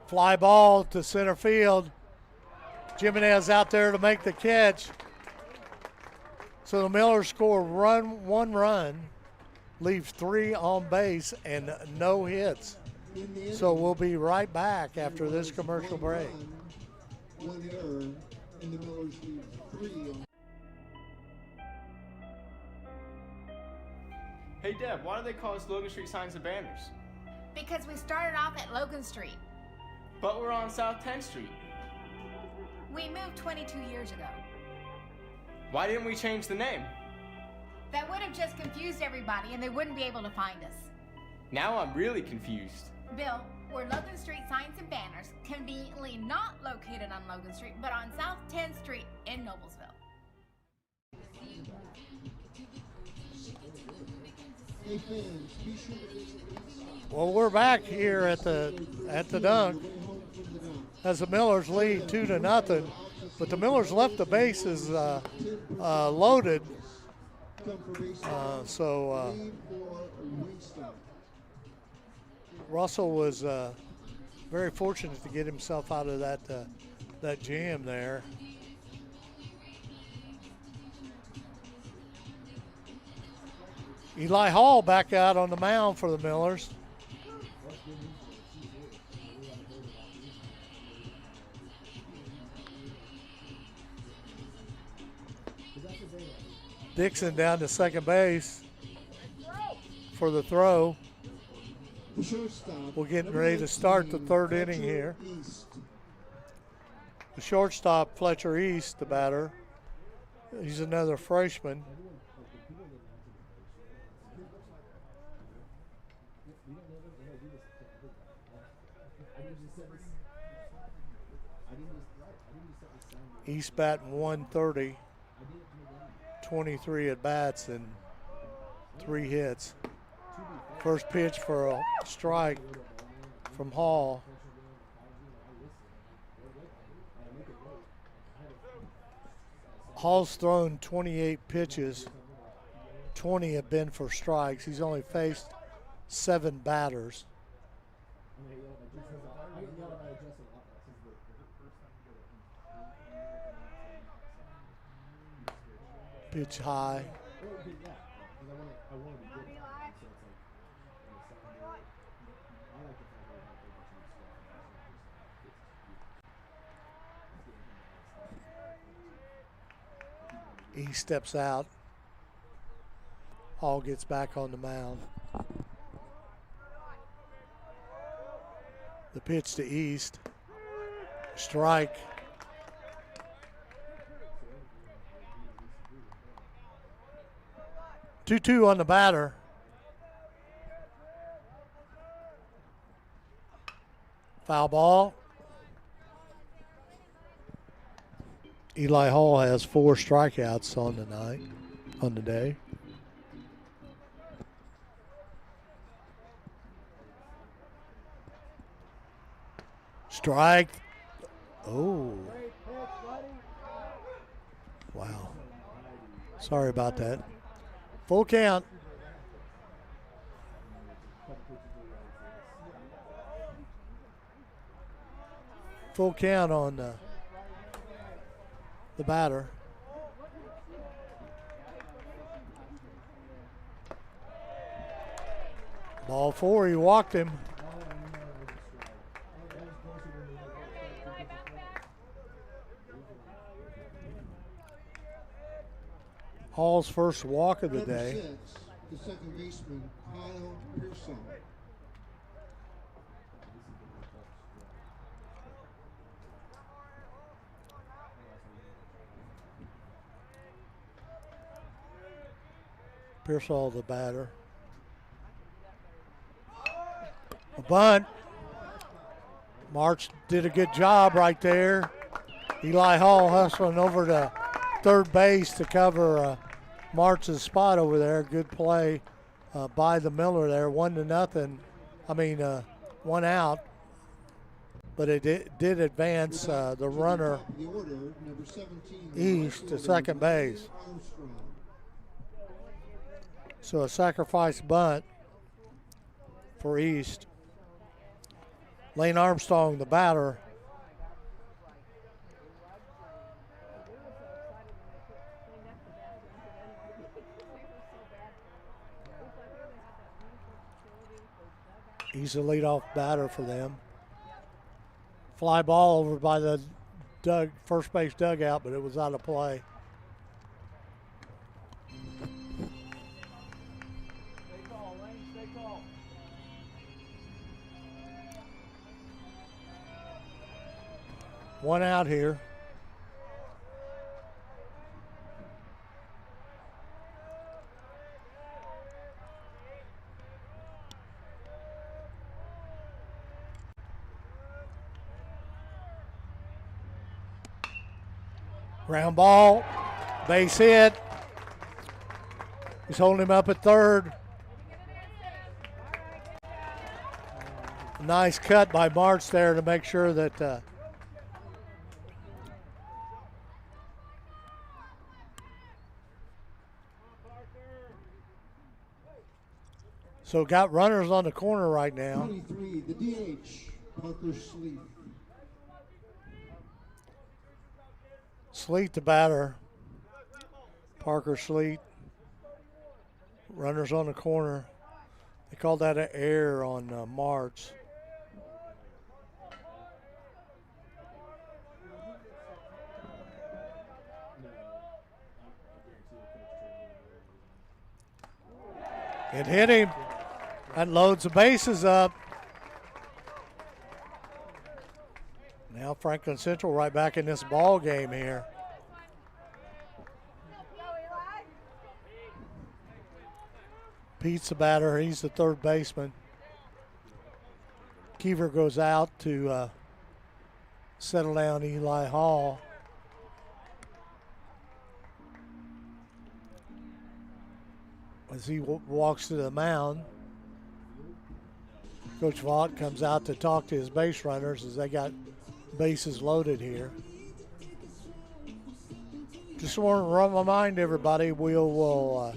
Fly ball to center field. Jimenez out there to make the catch. So the Millers score 1 run, leave 3 on base, and no hits. So we'll be right back after this commercial break. 1 error, and the Millers leave 3 on. Hey Deb, why do they call us Logan Street Signs and Banners? Because we started off at Logan Street. But we're on South 10th Street. We moved 22 years ago. Why didn't we change the name? That would have just confused everybody and they wouldn't be able to find us. Now I'm really confused. Bill, we're Logan Street Signs and Banners, conveniently not located on Logan Street, but on South 10th Street in Noblesville. Hey fans, be sure to Well, we're back here at the dunk as the Millers lead 2-0. But the Millers left the bases loaded. Russell was very fortunate to get himself out of that jam there. Eli Hall back out on the mound for the Millers. Dixon down to second base for the throw. We're getting ready to start the 3rd inning here. The shortstop, Fletcher East, the batter. He's another freshman. East batting 130. 23 at bats and 3 hits. First pitch for a strike from Hall. Hall's thrown 28 pitches. 20 have been for strikes. He's only faced 7 batters. Pitch high. He steps out. Hall gets back on the mound. The pitch to East. Strike. Two on the batter. Foul ball. Eli Hall has 4 strikeouts on the day. Strike. Oh. Wow. Sorry about that. Full count. Full count on the batter. Ball 4, he walked him. Hall's first walk of the day. Number 6, the second baseman, Kyle Pearson. Pearsall, the batter. A bunt. March did a good job right there. Eli Hall hustling over to third base to cover March's spot over there. Good play by the Miller there. 1-0. One out. But it did advance the runner east to second base. So a sacrifice bunt for East. Lane Armstrong, the batter. He's the leadoff batter for them. Fly ball over by the first base dugout, but it was out of play. One out here. Ground ball, base hit. He's holding him up at third. Nice cut by March there to make sure that so got runners on the corner right now. 23, the DH, Parker Sleep. Sleet the batter. Parker Sleet. Runners on the corner. They called that an error on March. It hit him. That loads the bases up. Now Franklin Central right back in this ball game here. Pete's the batter. He's the third baseman. Keever goes out to settle down Eli Hall. As he walks to the mound, Coach Vaught comes out to talk to his base runners as they got bases loaded here. Just want to remind everybody, we'll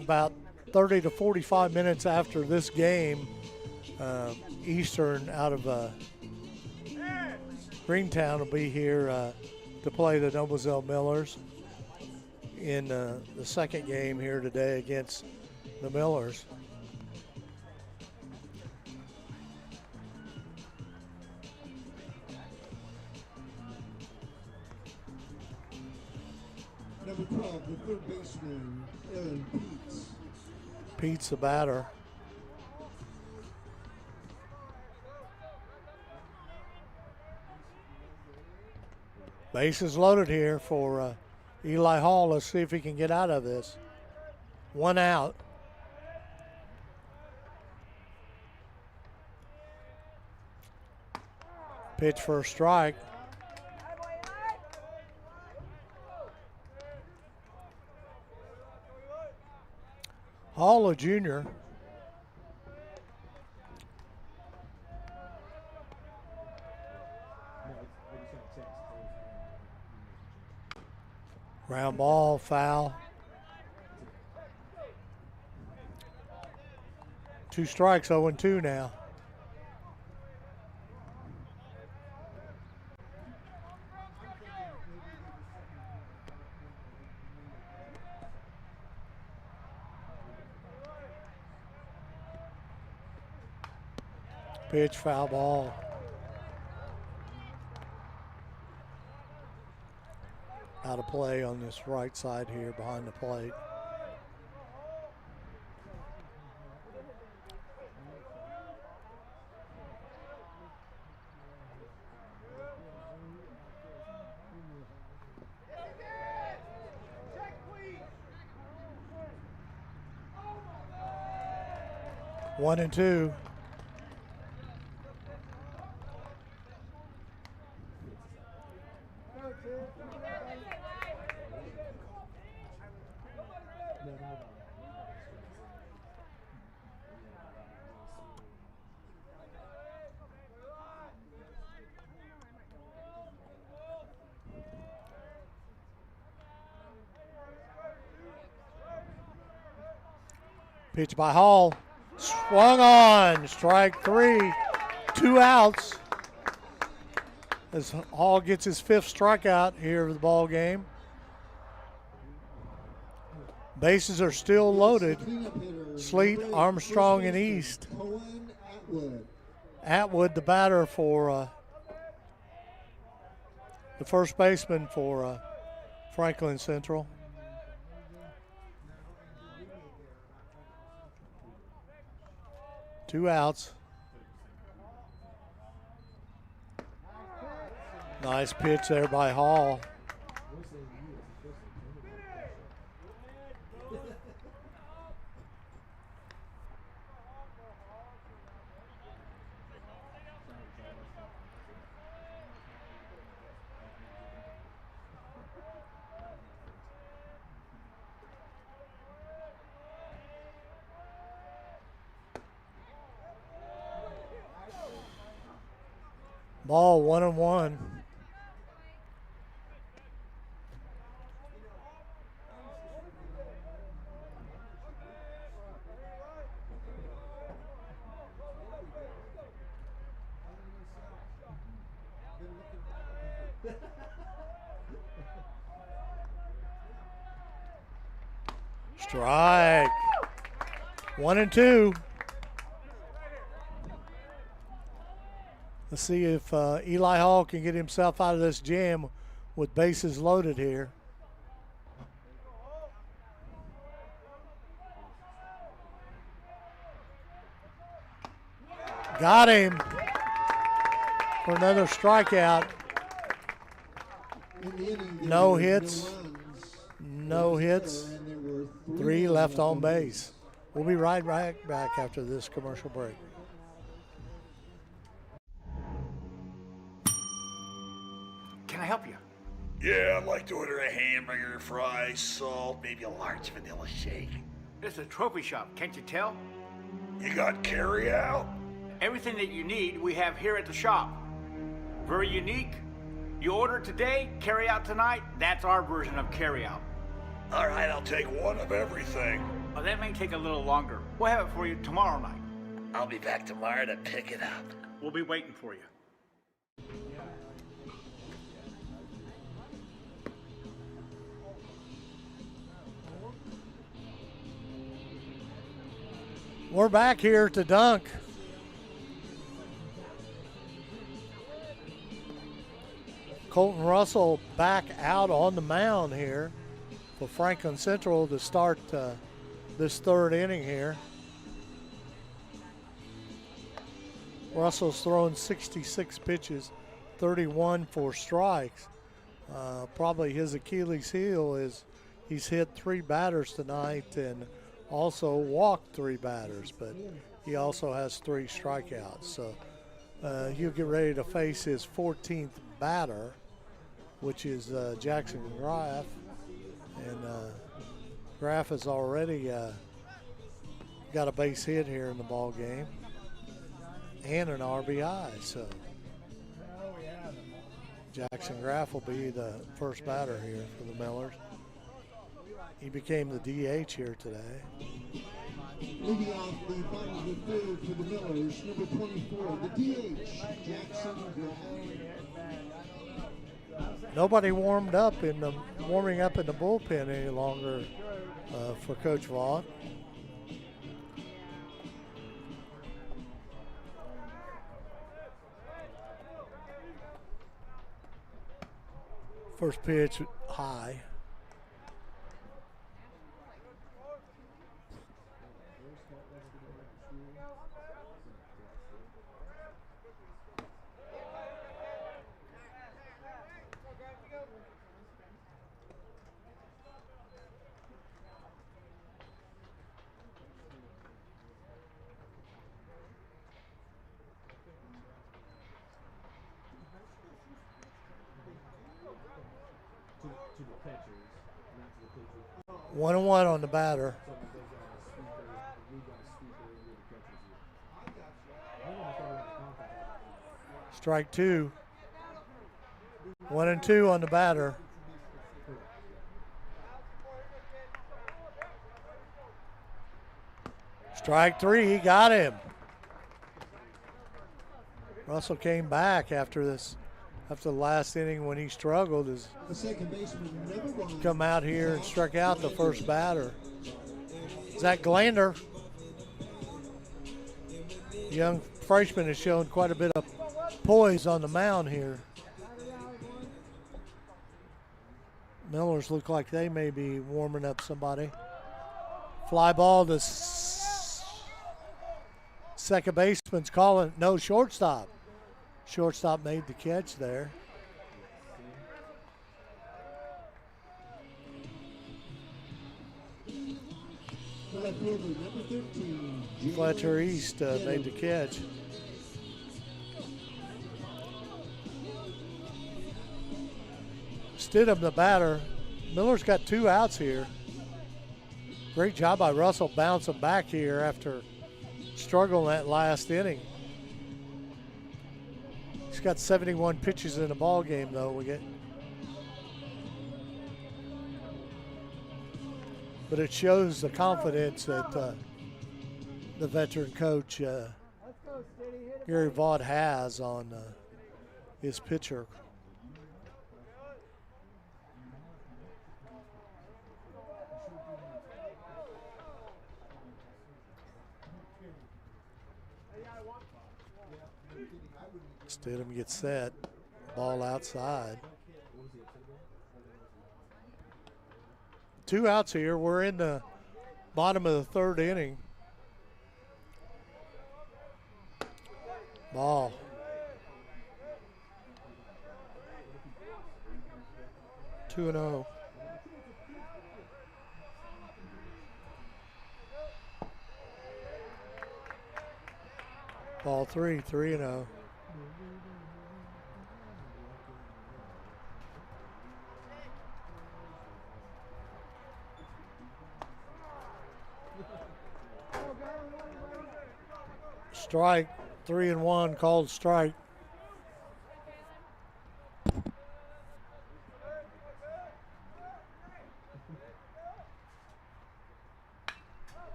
about 30 to 45 minutes after this game, Eastern out of Greentown will be here to play the Noblesville Millers in the second game here today against the Millers. Number 12, the third baseman, Aaron Peets. Pete's the batter. Bases loaded here for Eli Hall. Let's see if he can get out of this. One out. Pitch for a strike. Hall, a junior. Ground ball, foul. 2 strikes, 0-2 now. Pitch, foul ball. Out of play on this right side here behind the plate. 1-2. Pitch by Hall. Swung on. Strike 3. 2 outs. As Hall gets his 5th strikeout here of the ball game. Bases are still loaded. Sleet, Armstrong, and East. Atwood, the batter for the first baseman for Franklin Central. Two outs. Nice pitch there by Hall. Ball 1-1. Strike. 1-2. Let's see if Eli Hall can get himself out of this jam with bases loaded here. Got him for another strikeout. No hits. No hits. 3 left on base. We'll be right back after this commercial break. Can I help you? Yeah, I'd like to order a hamburger, fries, salt, maybe a large vanilla shake. It's a trophy shop, can't you tell? You got carry out? Everything that you need, we have here at the shop. Very unique. You order today, carry out tonight. That's our version of carry out. All right, I'll take one of everything. Well, that may take a little longer. We'll have it for you tomorrow night. I'll be back tomorrow to pick it up. We'll be waiting for you. We're back here to Dunk. Colton Russell back out on the mound here for Franklin Central to start this third inning here. Russell's thrown 66 pitches, 31 for strikes. Probably his Achilles heel is he's hit 3 batters tonight and also walked 3 batters, but he also has 3 strikeouts. So he'll get ready to face his 14th batter, which is Jackson Graff. And Graff has already got a base hit here in the ball game and an RBI. So Jackson Graff will be the first batter here for the Millers. He became the DH here today. Leading off the bottom of the third for the Millers, number 24, the DH, Jackson Graff. Nobody warming up in the bullpen any longer for Coach Vaught. First pitch high. 1-1 on the batter. Strike 2. 1-2 on the batter. Strike 3, he got him. Russell came back after the last inning when he struggled. Has come out here and struck out the first batter. Zach Glander, young freshman, has shown quite a bit of poise on the mound here. Millers look like they may be warming up somebody. Fly ball to second baseman's calling, no, shortstop. Shortstop made the catch there. Fletcher East made the catch. Stidham, the batter. Miller's got 2 outs here. Great job by Russell bouncing back here after struggling that last inning. He's got 71 pitches in the ball game, though. But it shows the confidence that the veteran coach Gary Vaught has on his pitcher. Stidham gets set, ball outside. 2 outs here. We're in the bottom of the 3rd inning. Ball. Two and 0. Ball 3, 3 and 0. Strike, 3 and 1, called strike.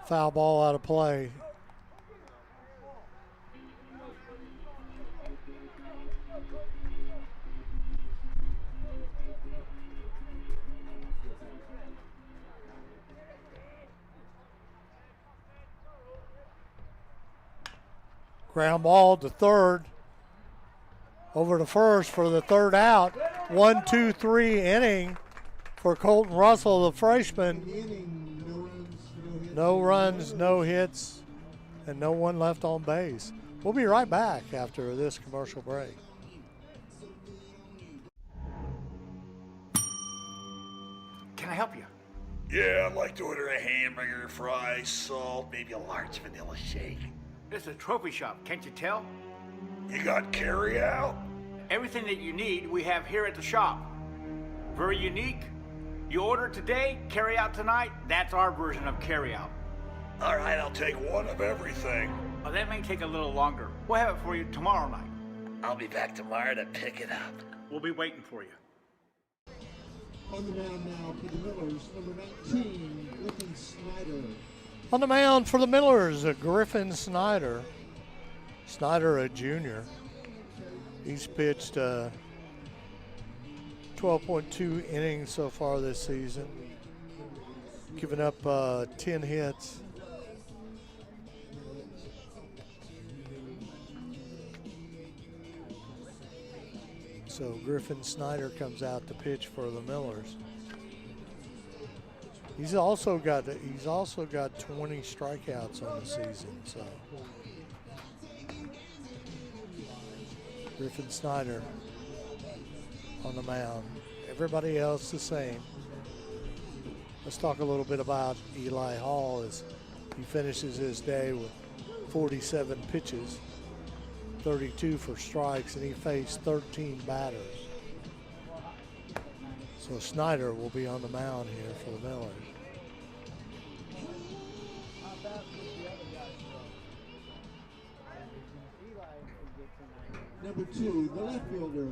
Foul ball out of play. Ground ball to third. Over to first for the 3rd out. 1-2-3 inning for Colton Russell, the freshman. No runs, no hits, and no one left on base. We'll be right back after this commercial break. Can I help you? Yeah, I'd like to order a hamburger, fries, salt, maybe a large vanilla shake. This is a trophy shop, can't you tell? You got carry out? Everything that you need, we have here at the shop. Very unique. You order today, carry out tonight. That's our version of carry out. All right, I'll take one of everything. Oh, that may take a little longer. We'll have it for you tomorrow night. I'll be back tomorrow to pick it up. We'll be waiting for you. On the mound now for the Millers, number 19, Griffin Snyder. On the mound for the Millers, Griffin Snyder. Snyder, a junior. He's pitched 12.2 innings so far this season, giving up 10 hits. So Griffin Snyder comes out to pitch for the Millers. He's also got 20 strikeouts on the season. So Griffin Snyder on the mound. Everybody else the same. Let's talk a little bit about Eli Hall as he finishes his day with 47 pitches, 32 for strikes, and he faced 13 batters. So Snyder will be on the mound here for the Millers. How fast was the other guy throw? Number 2, the left fielder,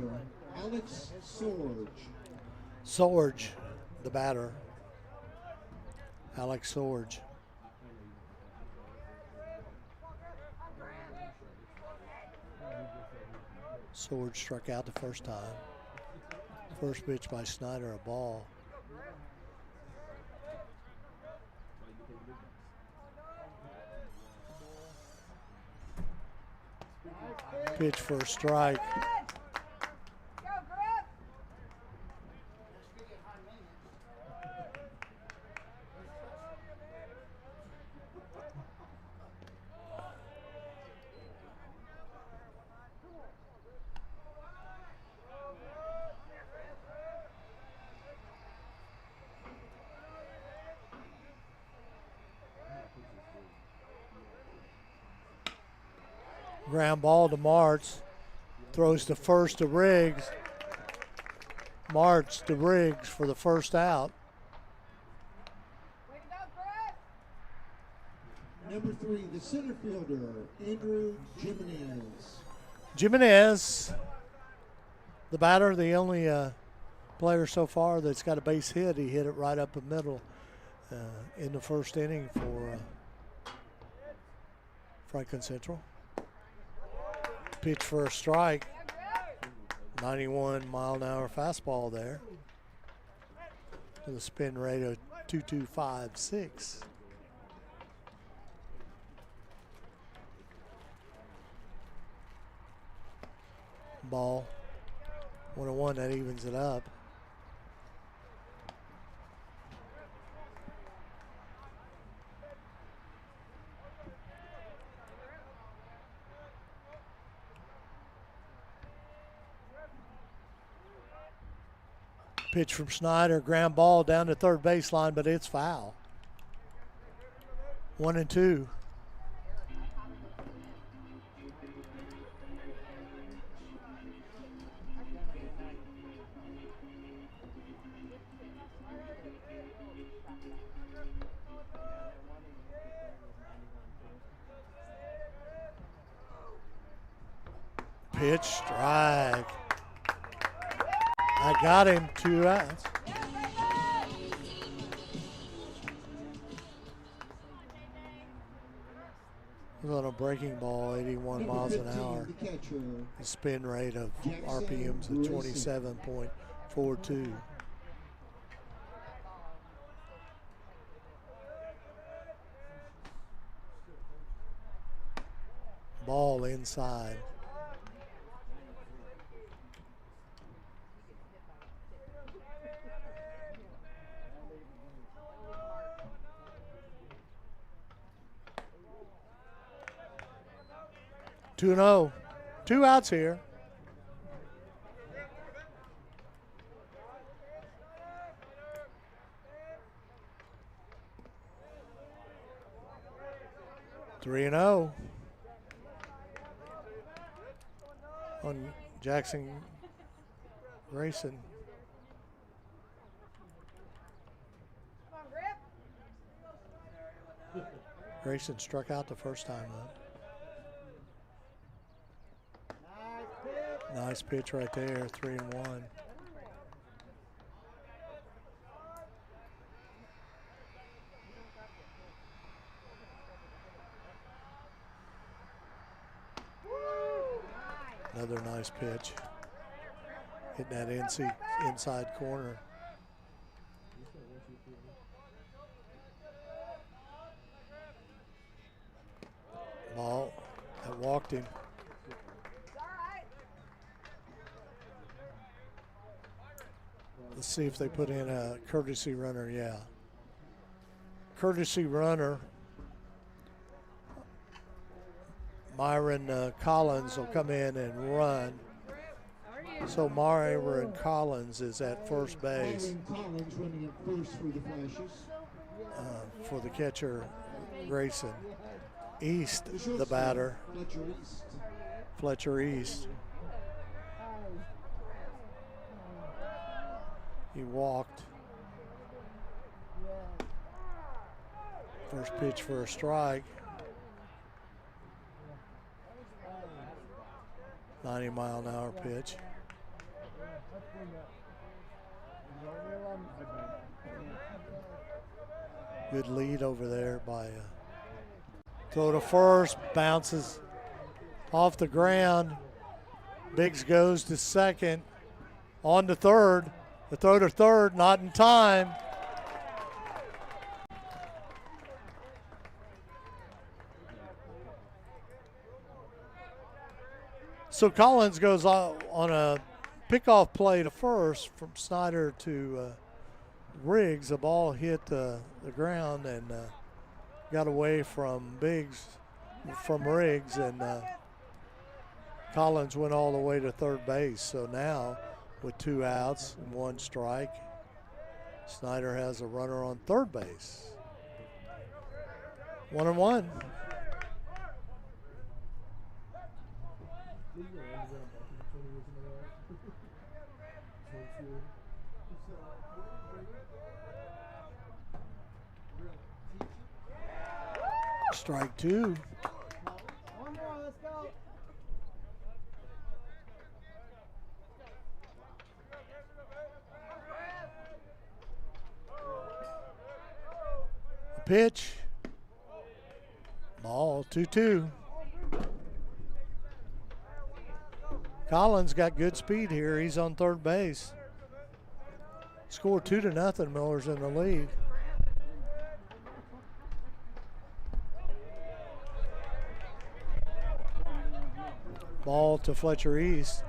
Alex Sorge. Sorge, the batter. Alex Sorge. Sorge struck out the first time. First pitch by Snyder, a ball. Pitch for a strike. Ground ball to Martz. Throws to first to Riggs. Martz to Riggs for the first out. Number 3, the center fielder, Andrew Jimenez. Jimenez, the batter, the only player so far that's got a base hit. He hit it right up the middle in the first inning for Franklin Central. Pitch for a strike. 91-mile-an-hour fastball there. With a spin rate of 2.256. Ball. 1-1, that evens it up. Pitch from Snyder, ground ball down to third baseline, but it's foul. 1-2. Pitch, strike. I got him, 2 outs. On a breaking ball, 81 miles an hour. The spin rate of RPMs of 27.42. Ball inside. Two 2-0. 2 outs here. Three and 0 on Jackson Grayson. Grayson struck out the first time up. Nice pitch right there, 3-1. Another nice pitch. Hitting that inside corner. Ball that walked him. Let's see if they put in a courtesy runner. Yeah. Courtesy runner. Myron Collins will come in and run. So Myron Collins is at first base. Myron Collins running at first for the Flashes. For the catcher, Grayson. East, the batter. Fletcher East. He walked. First pitch for a strike. 90-mile-an-hour pitch. Good lead over there by throw to first, bounces off the ground. Biggs goes to second, on to third. The throw to third, not in time. So Collins goes on a pickoff play to first from Snyder to Riggs. The ball hit the ground and got away from Riggs, and Collins went all the way to third base. So now, with 2 outs and 1 strike, Snyder has a runner on third base. 1-1. Strike 2. One more, let's go. A pitch. Ball 2-2. Collins got good speed here. He's on third base. Score 2-0. Miller's in the lead. Ball to Fletcher East.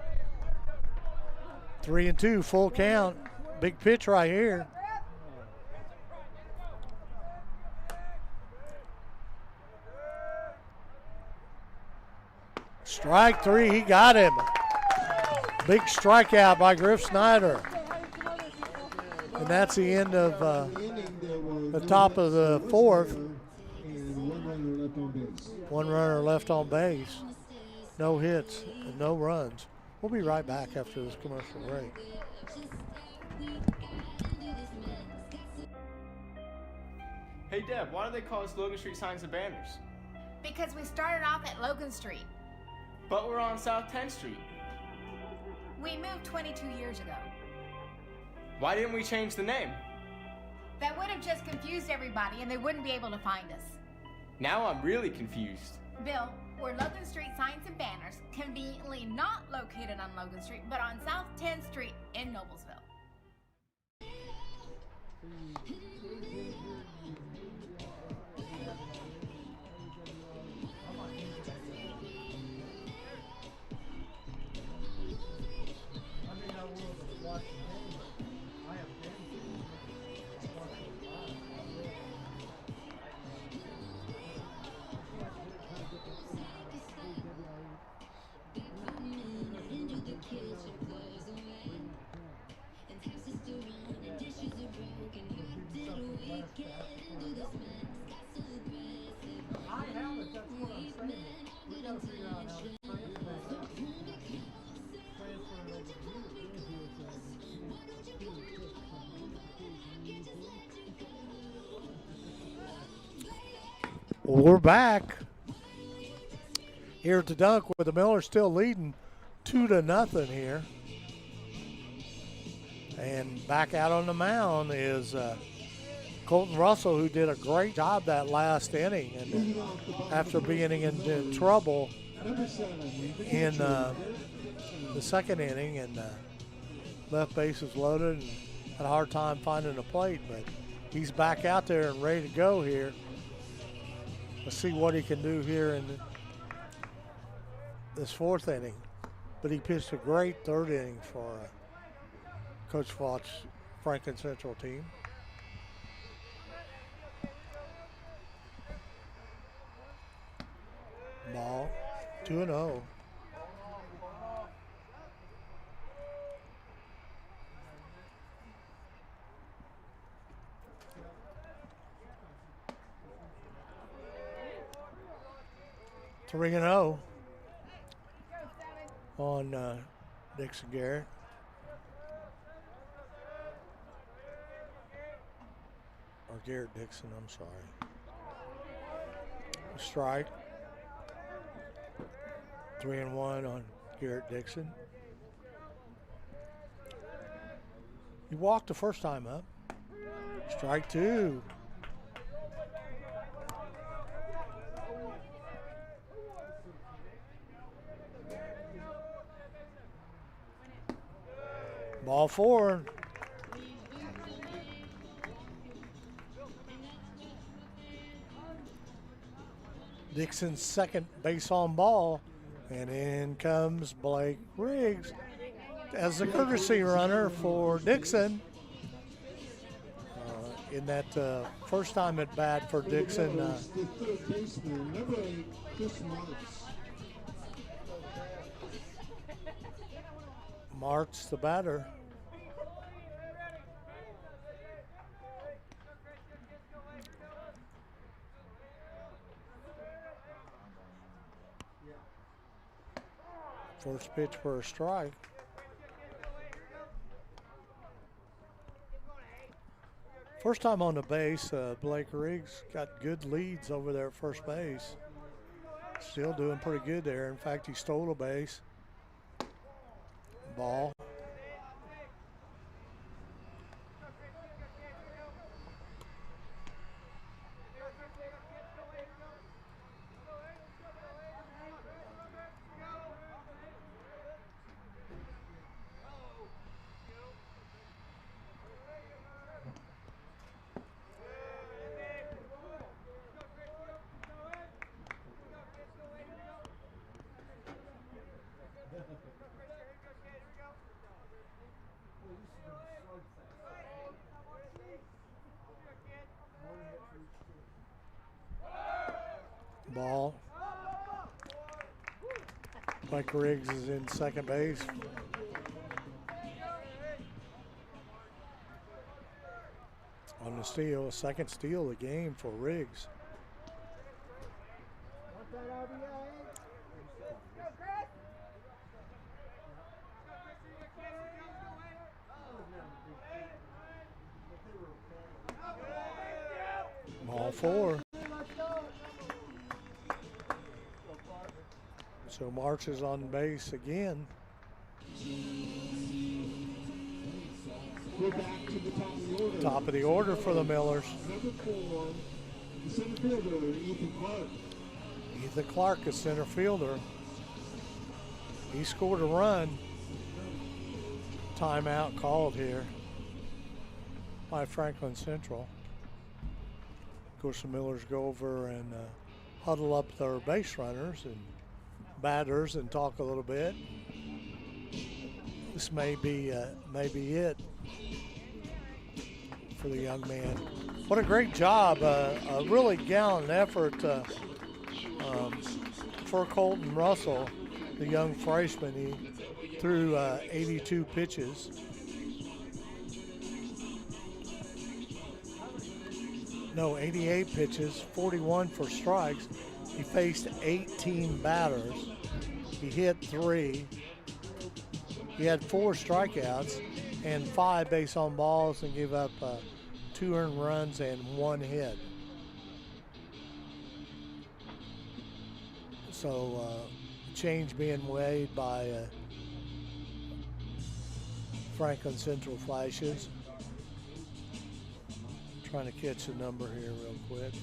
3-2, full count. Big pitch right here. Strike 3, he got him. Big strikeout by Griff Snyder. And that's the end of the top of the 4th. One runner left on base. No hits and no runs. We'll be right back after this commercial break. Hey Deb, why do they call us Logan Street Signs and Banners? Because we started off at Logan Street. But we're on South 10th Street. We moved 22 years ago. Why didn't we change the name? That would have just confused everybody and they wouldn't be able to find us. Now I'm really confused. Bill, we're Logan Street Signs and Banners, conveniently not located on Logan Street, but on South 10th Street in Noblesville. Well, we're back here at the Dunk with the Millers still leading 2-0 here. And back out on the mound is Colton Russell, who did a great job that last inning. And after being in trouble in the second inning and left bases loaded and had a hard time finding a plate, but he's back out there and ready to go here. Let's see what he can do here in this 4th inning. But he pitched a great 3rd inning for Coach Focht's Franklin Central team. Ball 2-0. Three and 0 on Dixon Garrett. Garrett Dixon, I'm sorry. Strike. 3-1 on Garrett Dixon. He walked the first time up. Strike 2. Ball 4. Dixon's second base on ball, and in comes Blake Riggs as the courtesy runner for Dixon. In that first time at bat for Dixon. March the batter. First pitch for a strike. First time on the base, Blake Riggs got good leads over there at first base. Still doing pretty good there. In fact, he stole a base. Ball. Ball. Blake Riggs is in second base. On the steal, second steal of the game for Riggs. Ball 4. So March is on base again. We're back to the top of the order. Top of the order for the Millers. Number 4, the center fielder, Ethan Clark. Ethan Clark, a center fielder. He scored a run. Timeout called here by Franklin Central. Of course, the Millers go over and huddle up their base runners and batters and talk a little bit. This may be it for the young man. What a great job, a really gallant effort for Colton Russell, the young freshman. He threw 82 pitches. No, 88 pitches, 41 for strikes. He faced 18 batters. He hit 3. He had 4 strikeouts and 5 base on balls and gave up 2 earned runs and 1 hit. So change being made by Franklin Central Flashes. Trying to catch the number here real quick.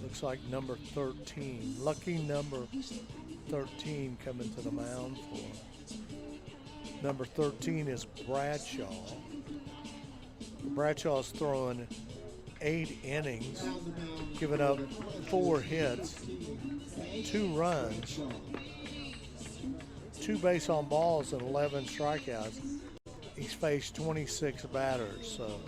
Looks like number 13. Lucky number 13 coming to the mound for. Number 13 is Bradshaw. Bradshaw's throwing 8 innings, giving up 4 hits, 2 runs, 2 base on balls, and 11 strikeouts. He's faced 26 batters, so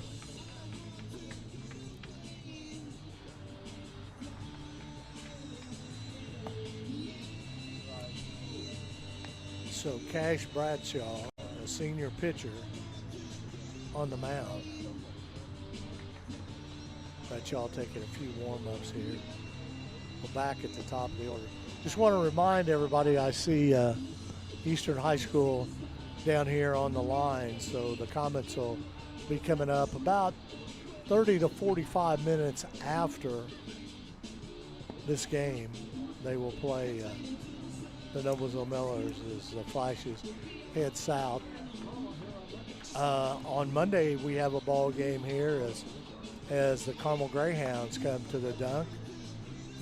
Cash Bradshaw, a senior pitcher, on the mound. Bradshaw taking a few warm-ups here. We're back at the top of the order. Just want to remind everybody, I see Eastern High School down here on the line, so the comments will be coming up about 30 to 45 minutes after this game. They will play the Noblesville Millers as the Flashes head south. On Monday, we have a ball game here as the Carmel Greyhounds come to the Dunk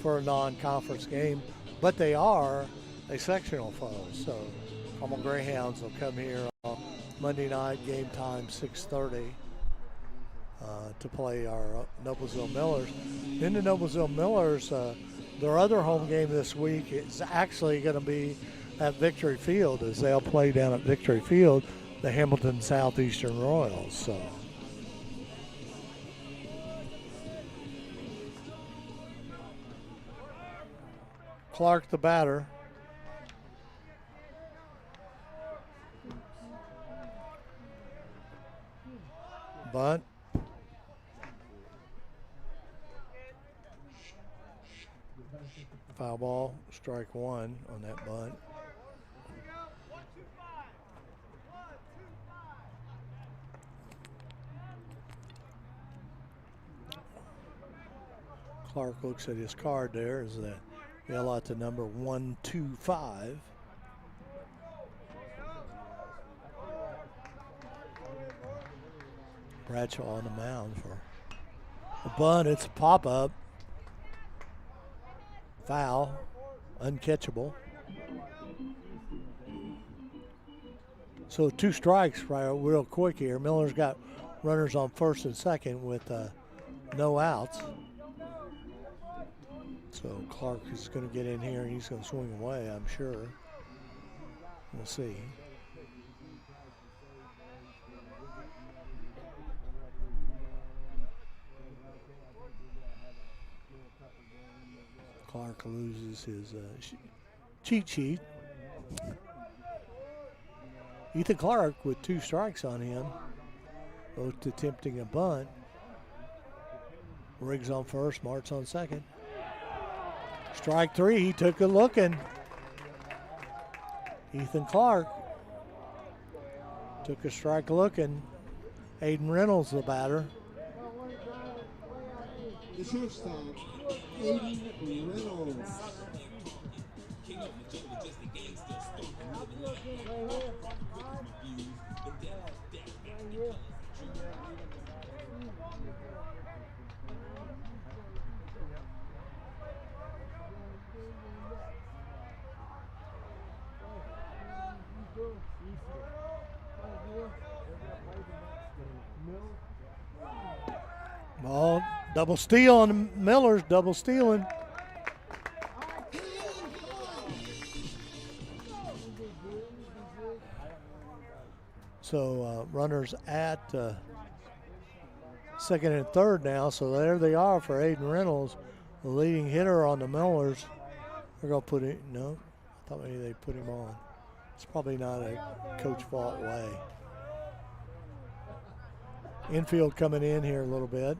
for a non-conference game, but they are a sectional foe. So Carmel Greyhounds will come here on Monday night, game time 6:30, to play our Noblesville Millers. Then the Noblesville Millers, their other home game this week is actually going to be at Victory Field, as they'll play down at Victory Field, the Hamilton Southeastern Royals. So Clark, the batter. Bunt. Foul ball, strike one on that bunt. Clark looks at his card there as that yell out to number 125. Bradshaw on the mound for a bunt. It's a pop-up. Foul, uncatchable. So 2 strikes right real quick here. Miller's got runners on first and second with no outs. So Clark is going to get in here and he's going to swing away, I'm sure. We'll see. Clark loses his cheat sheet. Ethan Clark with 2 strikes on him, both attempting a bunt. Riggs on first, Martz on second. Strike 3, he took a looking. Ethan Clark took a strike looking. Aiden Reynolds, the batter. The shortstop, Aiden Reynolds. Ball, double steal on the Millers, double stealing. So runners at second and third now. So there they are for Aiden Reynolds, the leading hitter on the Millers. They're going to put it, no, I thought maybe they put him on. It's probably not a coach fault way. Infield coming in here a little bit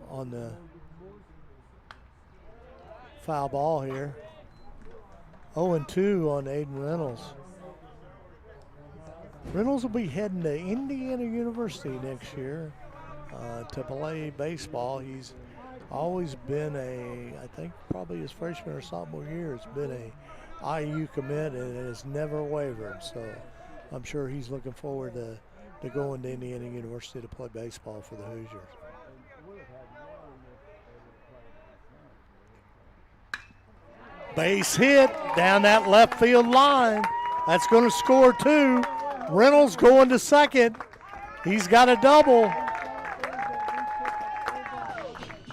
on the foul ball here. 0-2 on Aiden Reynolds. Reynolds will be heading to Indiana University next year to play baseball. He's always been I think probably his freshman or sophomore year, has been a IU commit and has never wavered. So I'm sure he's looking forward to going to Indiana University to play baseball for the Hoosiers. Base hit down that left field line. That's going to score 2. Reynolds going to second. He's got a double.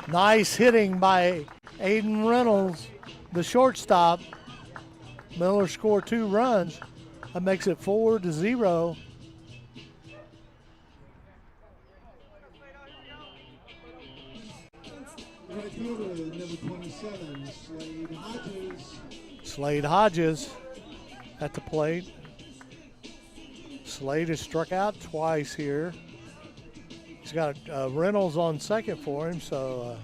Nice hitting by Aiden Reynolds, the shortstop. Miller scored 2 runs. That makes it 4-0. Right fielder, number 27, Slade Hodges. Slade Hodges at the plate. Slade has struck out twice here. He's got Reynolds on second for him, so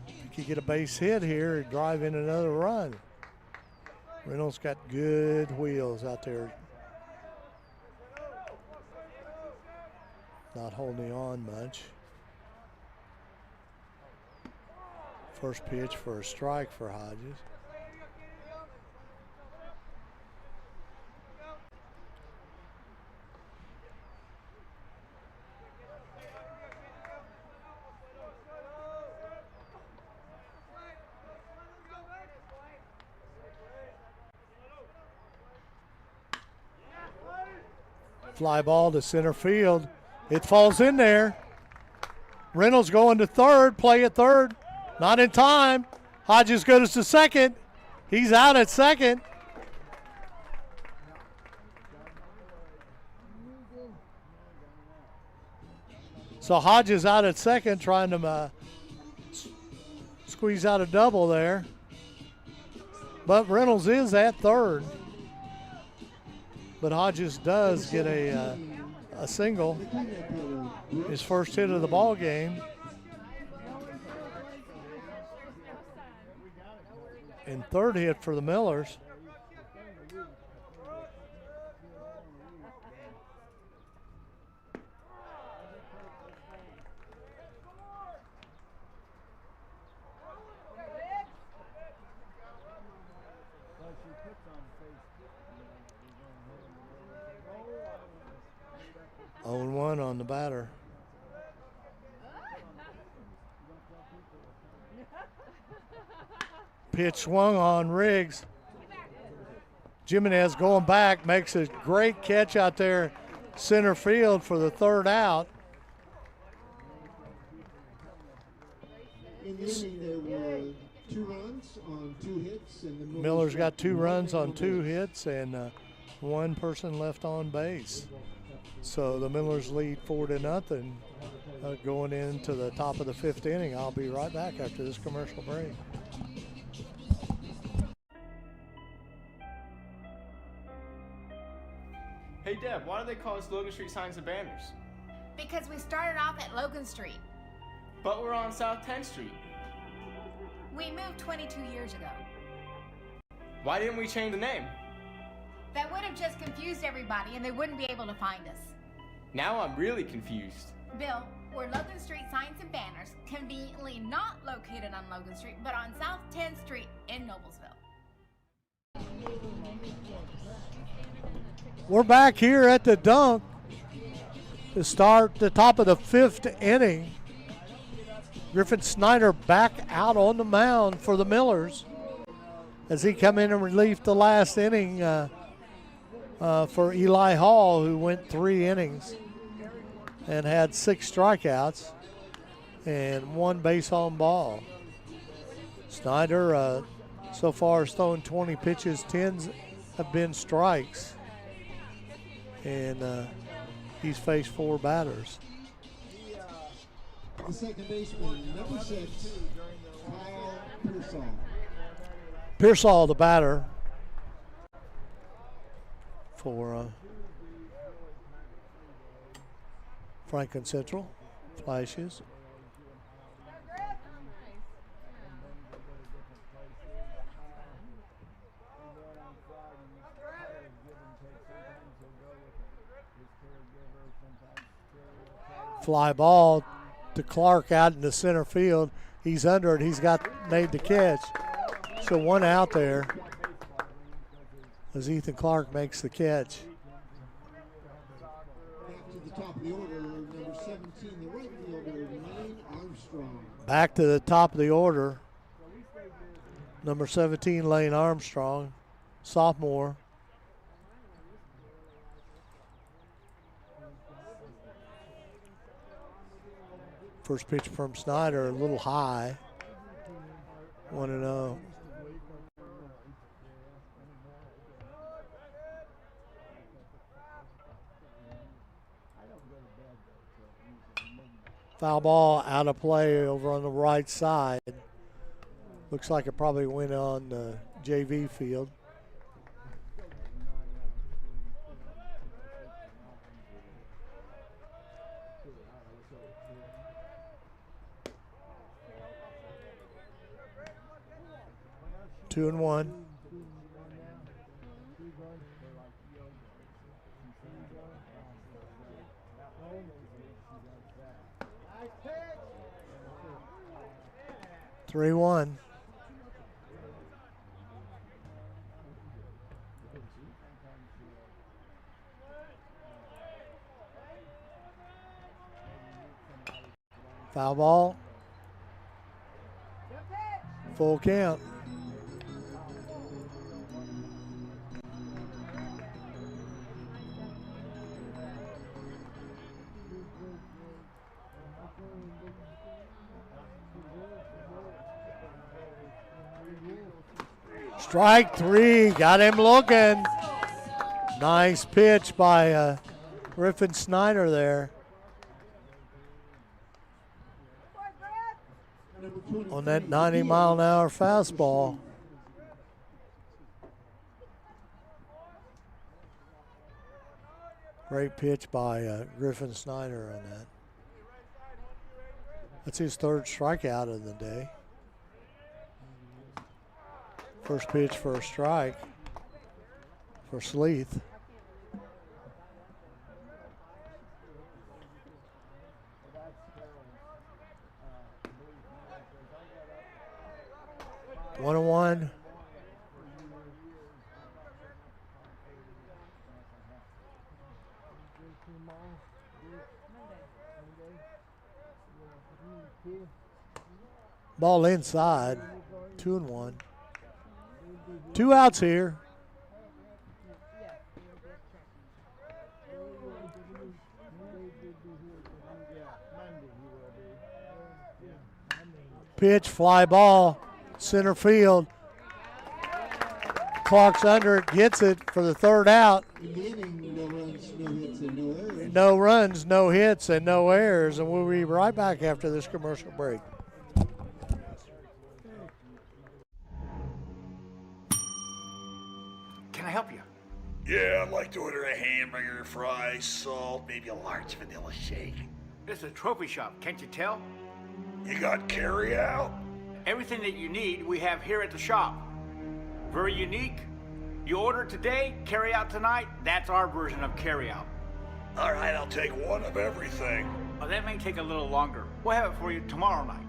if he could get a base hit here, he'd drive in another run. Reynolds got good wheels out there. not holding on much. First pitch for a strike for Hodges. Fly ball to center field. It falls in there. Reynolds going to third, play at third. Not in time. Hodges goes to second. He's out at second. So Hodges out at second, trying to squeeze out a double there. But Reynolds is at third. But Hodges does get a single, his first hit of the ball game. And third hit for the Millers. Oh, 1 on the batter. Pitch swung on Riggs. Jimenez going back, makes a great catch out there center field for the third out. In the inning, there were 2 runs on 2 hits. And the Miller's got 2 runs on 2 hits and 1 person left on base. So the Millers lead 4-0 going into the top of the 5th inning. I'll be right back after this commercial break. Hey Deb, why do they call us Logan Street Signs and Banners? Because we started off at Logan Street. But we're on South 10th Street. We moved 22 years ago. Why didn't we change the name? That would have just confused everybody and they wouldn't be able to find us. Now I'm really confused. Bill, we're Logan Street Signs and Banners, conveniently not located on Logan Street, but on South 10th Street in Noblesville. We're back here at the dunk to start the top of the 5th inning. Griffin Snyder back out on the mound for the Millers as he come in and relieved the last inning for Eli Hall, who went 3 innings and had 6 strikeouts and 1 base on ball. Snyder so far has thrown 20 pitches, 10 have been strikes, and he's faced 4 batters. The second baseman, number 6, Kyle Pearsall. Pearsall, the batter for Franklin Central. Flashes. Fly ball to Clark out in the center field. He's under it. He's made the catch. So 1 out there as Ethan Clark makes the catch. Back to the top of the order, number 17, the right fielder, Lane Armstrong. Back to the top of the order, number 17, Lane Armstrong, sophomore. First pitch from Snyder, a little high. 1-0. Foul ball out of play over on the right side. Looks like it probably went on the JV field. Two and one. Nice pitch. 3-1. Foul ball. Full count. Strike 3, got him looking. Nice pitch by Griffin Snyder there. On that 90-mile-an-hour fastball. Great pitch by Griffin Snyder on that. That's his third strikeout of the day. First pitch for a strike for Sleeth. One and one. Ball inside. 2-1. 2 outs here. Pitch, fly ball, center field. Clark's under it, gets it for the third out. No runs, no hits, and no errors. And we'll be right back after this commercial break. Can I help you? Yeah, I'd like to order a hamburger, fries, salt, maybe a large vanilla shake. This is a trophy shop, can't you tell? You got carry out? Everything that you need, we have here at the shop. Very unique. You order today, carry out tonight. That's our version of carry out. All right, I'll take one of everything. Well, that may take a little longer. We'll have it for you tomorrow night.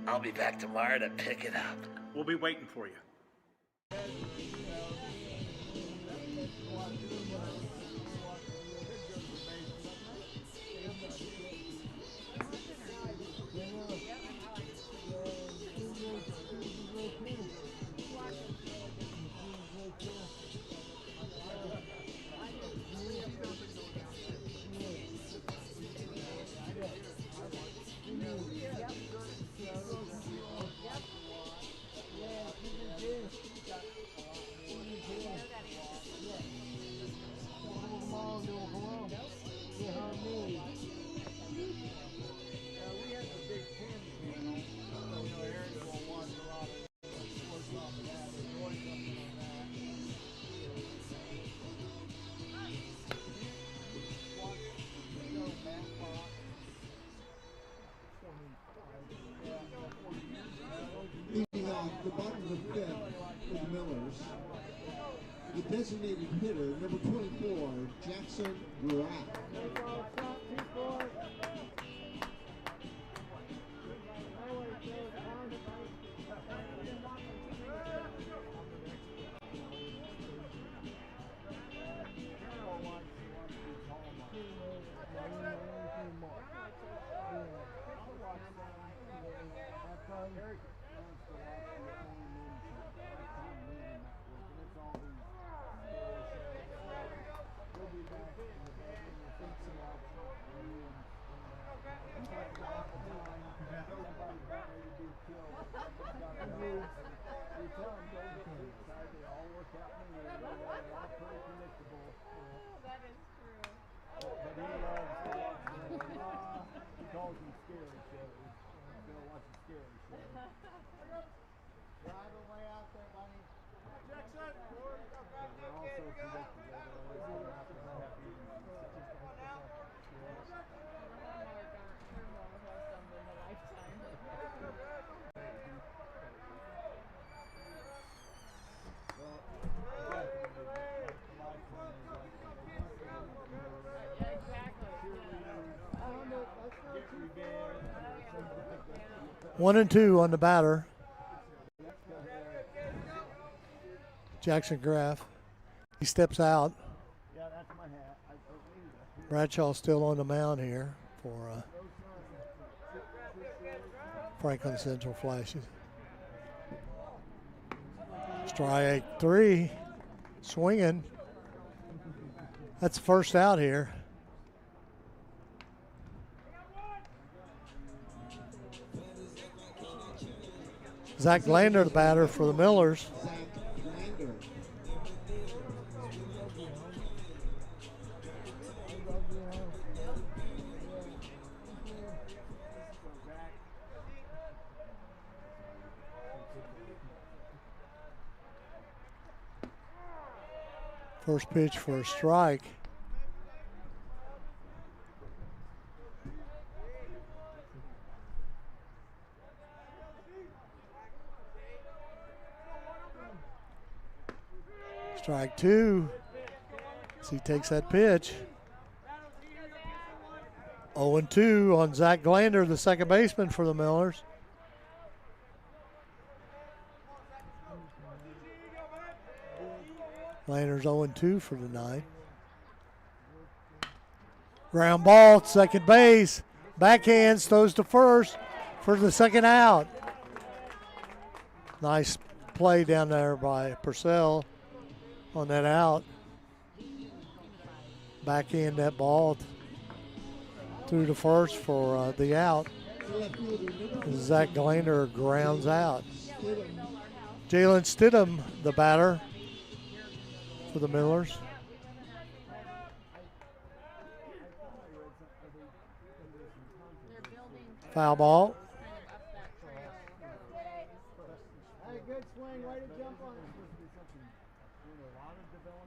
I'll be back tomorrow to pick it up. We'll be waiting for you. Leading off the bottom of the fifth for the Millers, the designated hitter, number 24, Jackson Burak. 1-2 on the batter. Jackson Graff. He steps out. Yeah, that's my hat. Bradshaw still on the mound here for Franklin Central Flashes. Strike 3. Swinging. That's the first out here. Zach Glander, the batter for the Millers. First pitch for a strike. Strike 2. As he takes that pitch. 0-2 on Zach Glander, the second baseman for the Millers. Glander's 0-2 for the night. Ground ball, second base. Backhands, throws to first for the second out. Nice play down there by Purcell on that out. Backhand that ball through to first for the out. Zach Glander grounds out. Jalen Stidham, the batter for the Millers. Foul ball. Hey, good swing. Way to jump on it.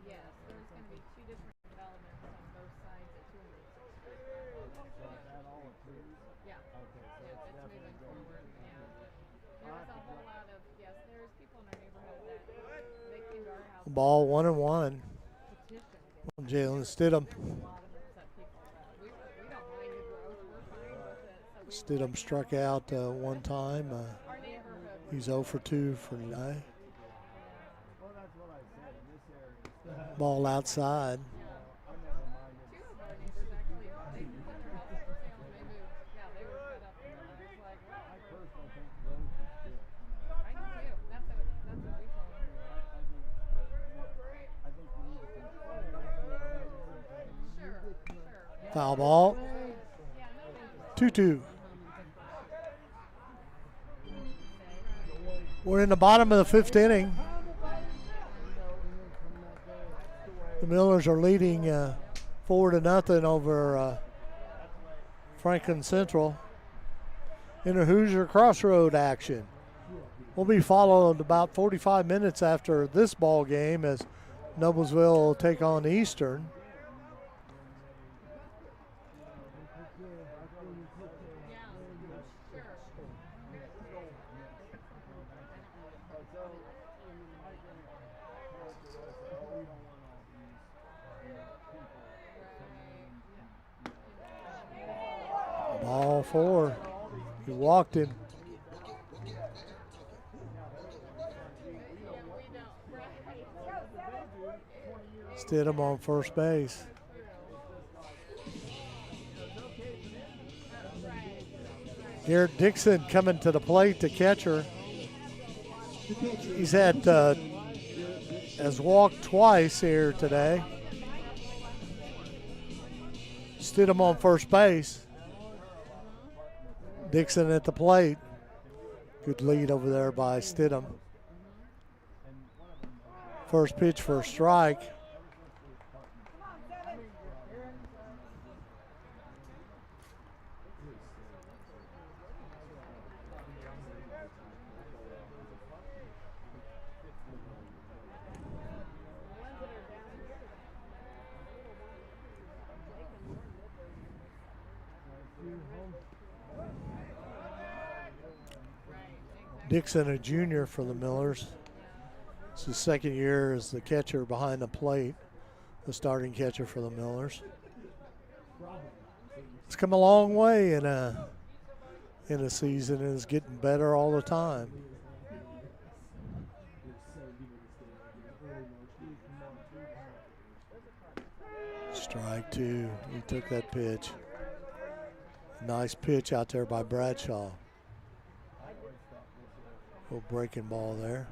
Yes, there's going to be 2 different developments on both sides at 260. Yeah. Yeah, it's moving forward. Yeah. There's a whole lot of, yes, there's people in our neighborhood that they came to our house. Ball 1-1 on Jalen Stidham. Stidham struck out one time. He's 0 for 2 for tonight. Ball outside. Foul ball. 2-2. We're in the bottom of the 5th inning. The Millers are leading 4-0 over Franklin Central in a Hoosier Crossroad action. We'll be followed about 45 minutes after this ball game as Noblesville will take on Eastern. Ball 4. He walked him. Stidham on first base. Garrett Dixon coming to the plate, the catcher. He's has walked twice here today. Stidham on first base. Dixon at the plate. Good lead over there by Stidham. First pitch for a strike. Dixon, a junior for the Millers. It's his second year as the catcher behind the plate, the starting catcher for the Millers. It's come a long way in in the season and is getting better all the time. Strike two. He took that pitch. Nice pitch out there by Bradshaw. Little breaking ball there.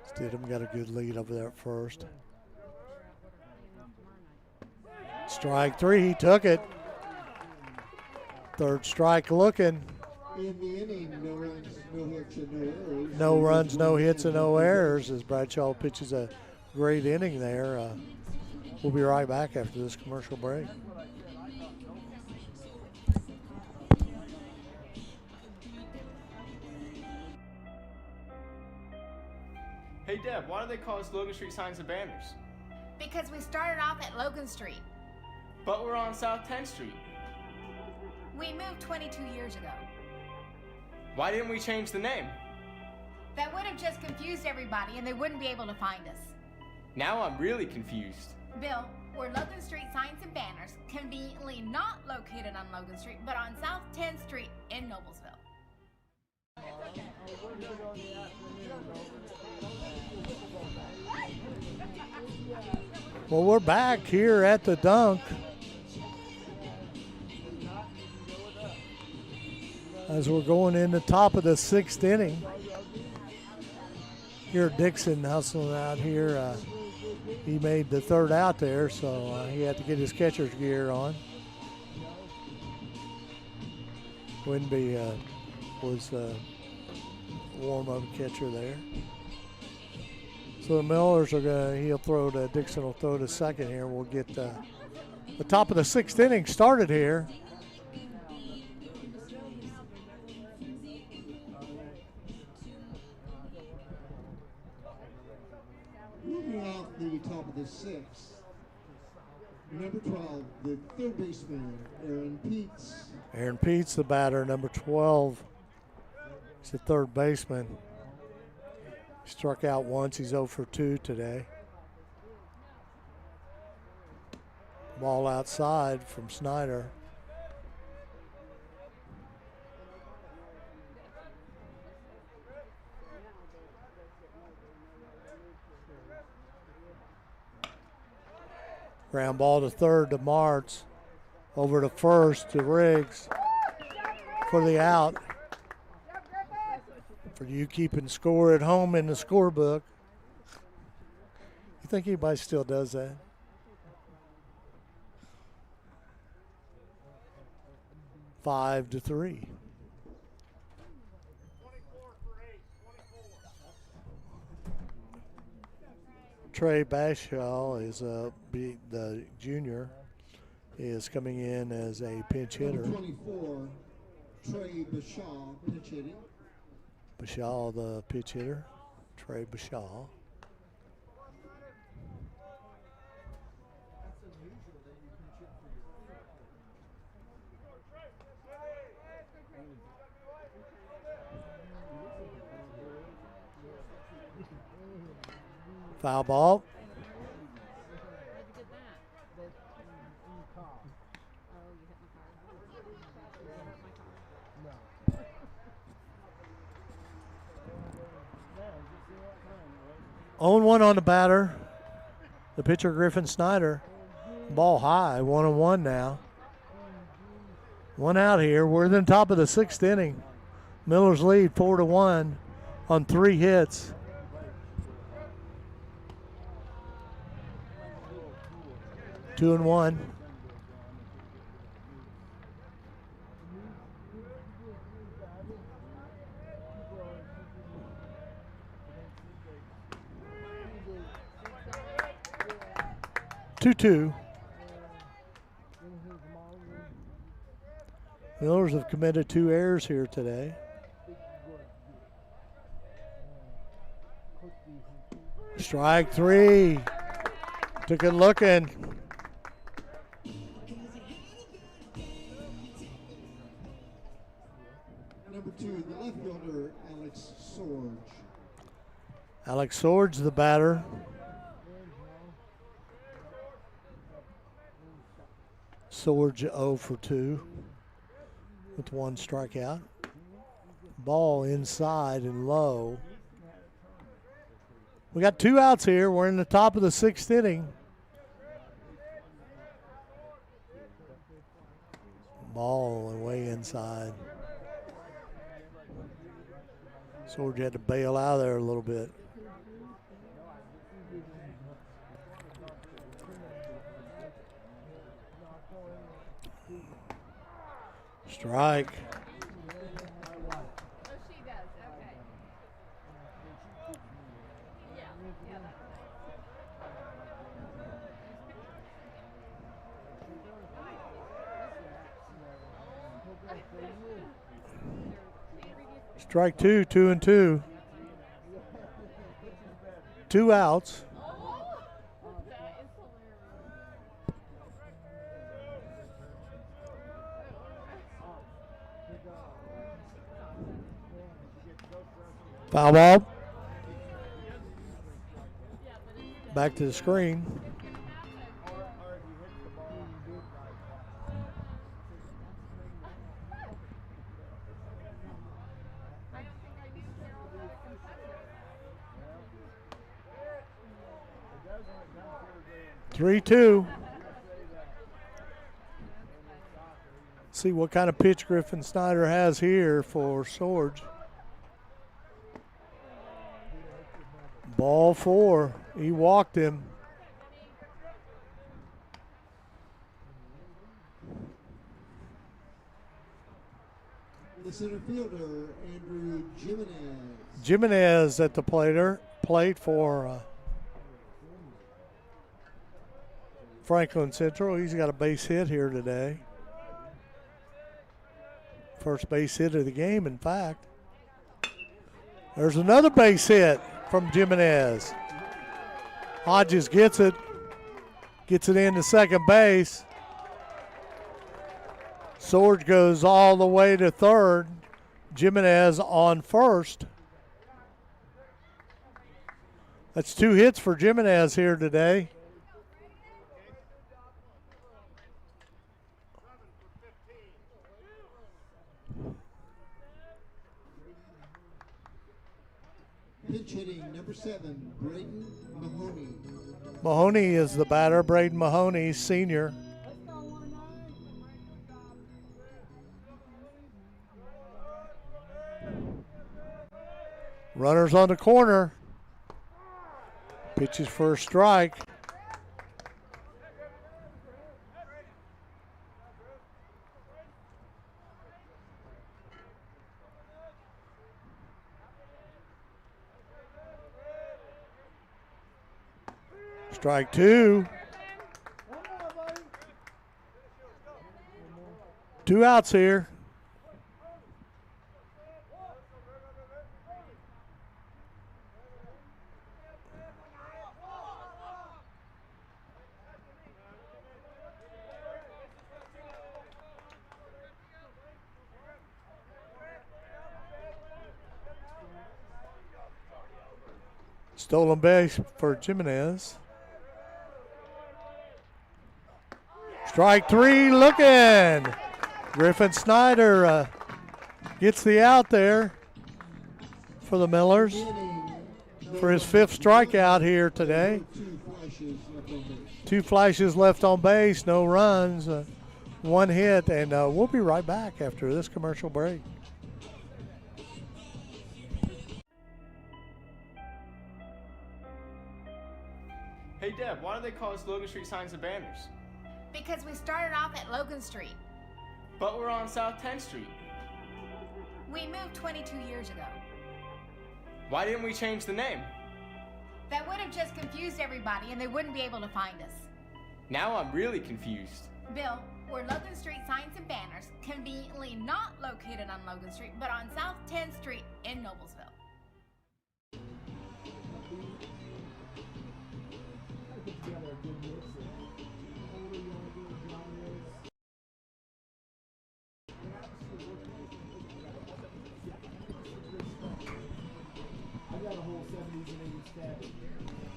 Stidham got a good lead over there at first. Strike three, he took it. Third strike looking. In the inning, no runs, no hits, and no errors. No runs, no hits, and no errors as Bradshaw pitches a great inning there. We'll be right back after this commercial break. Hey Deb, why do they call us Logan Street Signs and Banners? Because we started off at Logan Street. But we're on South 10th Street. We moved 22 years ago. Why didn't we change the name? That would have just confused everybody and they wouldn't be able to find us. Now I'm really confused. Bill, we're Logan Street Signs and Banners, conveniently not located on Logan Street, but on South 10th Street in Noblesville. Well, we're back here at the dunk as we're going in the top of the sixth inning. Here, Dixon hustling out here. He made the third out there, so he had to get his catcher's gear on. Winby was warm-up catcher there. So the Millers are Dixon will throw to second here. We'll get the top of the sixth inning started here. Moving off the top of the sixth, number 12, the third baseman, Aaron Peets. Aaron Peets, the batter, number 12. He's the third baseman. Struck out once. He's 0 for 2 today. Ball outside from Snyder. Ground ball to third to Martz. Over to first to Riggs for the out. For you keeping score at home in the scorebook. You think anybody still does that? Five to 3. Trey Bashaw is the junior is coming in as a pinch hitter. Number 24, Trey Bashaw, pitch hitting. Bashaw, the pitch hitter. Trey Bashaw. Foul ball. On 1 on the batter. The pitcher, Griffin Snyder. Ball high, 1-1 now. One out here. We're in the top of the sixth inning. Miller's lead 4-1 on 3 hits. 2-1. Two. Millers have committed 2 errors here today. Strike 3. Took it looking. Number 2, the left fielder, Alex Sorge. Alex Sorge, the batter. Swords 0 for 2 with 1 strikeout. Ball inside and low. We got 2 outs here. We're in the top of the 6th inning. Ball way inside. Swords had to bail out of there a little bit. Strike. Oh, she does. Okay. Yeah. Yeah. Strike 2, 2-2. 2 outs. Foul ball. Back to the screen. Three-two. See what kind of pitch Griffin Snyder has here for Swords. Ball 4. He walked him. The center fielder, Andrew Jimenez. Jimenez at the plate for Franklin Central. He's got a base hit here today. First base hit of the game, in fact. There's another base hit from Jimenez. Hodges gets it into second base. Swords goes all the way to third. Jimenez on first. That's 2 hits for Jimenez here today. Pinch hitting number 7, Braden Mahoney. Mahoney is the batter. Braden Mahoney, senior. Runners on the corner. Pitches for a strike. Strike 2. 2 outs here. Stolen base for Jimenez. Strike 3 looking. Griffin Snyder gets the out there for the Millers for his 5th strikeout here today. 2 flashes left on base, no runs, 1 hit, and we'll be right back after this commercial break. Hey Deb, why do they call us Logan Street Signs and Banners? Because we started off at Logan Street. But we're on South 10th Street. We moved 22 years ago. Why didn't we change the name? That would have just confused everybody and they wouldn't be able to find us. Now I'm really confused. Bill, we're Logan Street Signs and Banners, conveniently not located on Logan Street, but on South 10th Street in Noblesville.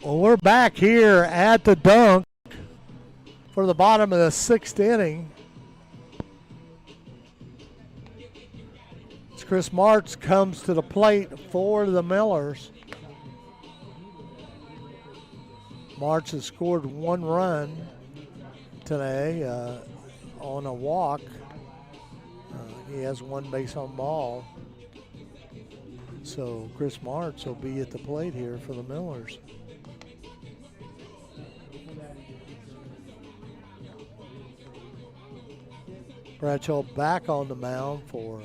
Well, we're back here at the dunk for the bottom of the 6th inning. As Chris Martz comes to the plate for the Millers. Martz has scored 1 run today on a walk. He has 1 base on ball. So Chris Martz will be at the plate here for the Millers. Bradshaw back on the mound for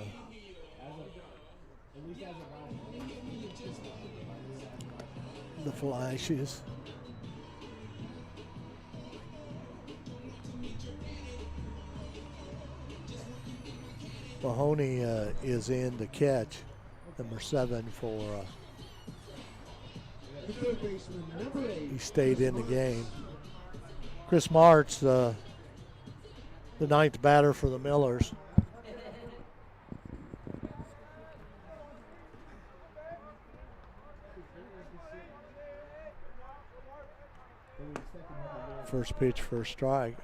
the Flashes. Mahoney is in to catch, number 7 for. He stayed in the game. Chris Martz, the 9th batter for the Millers. First pitch, first strike.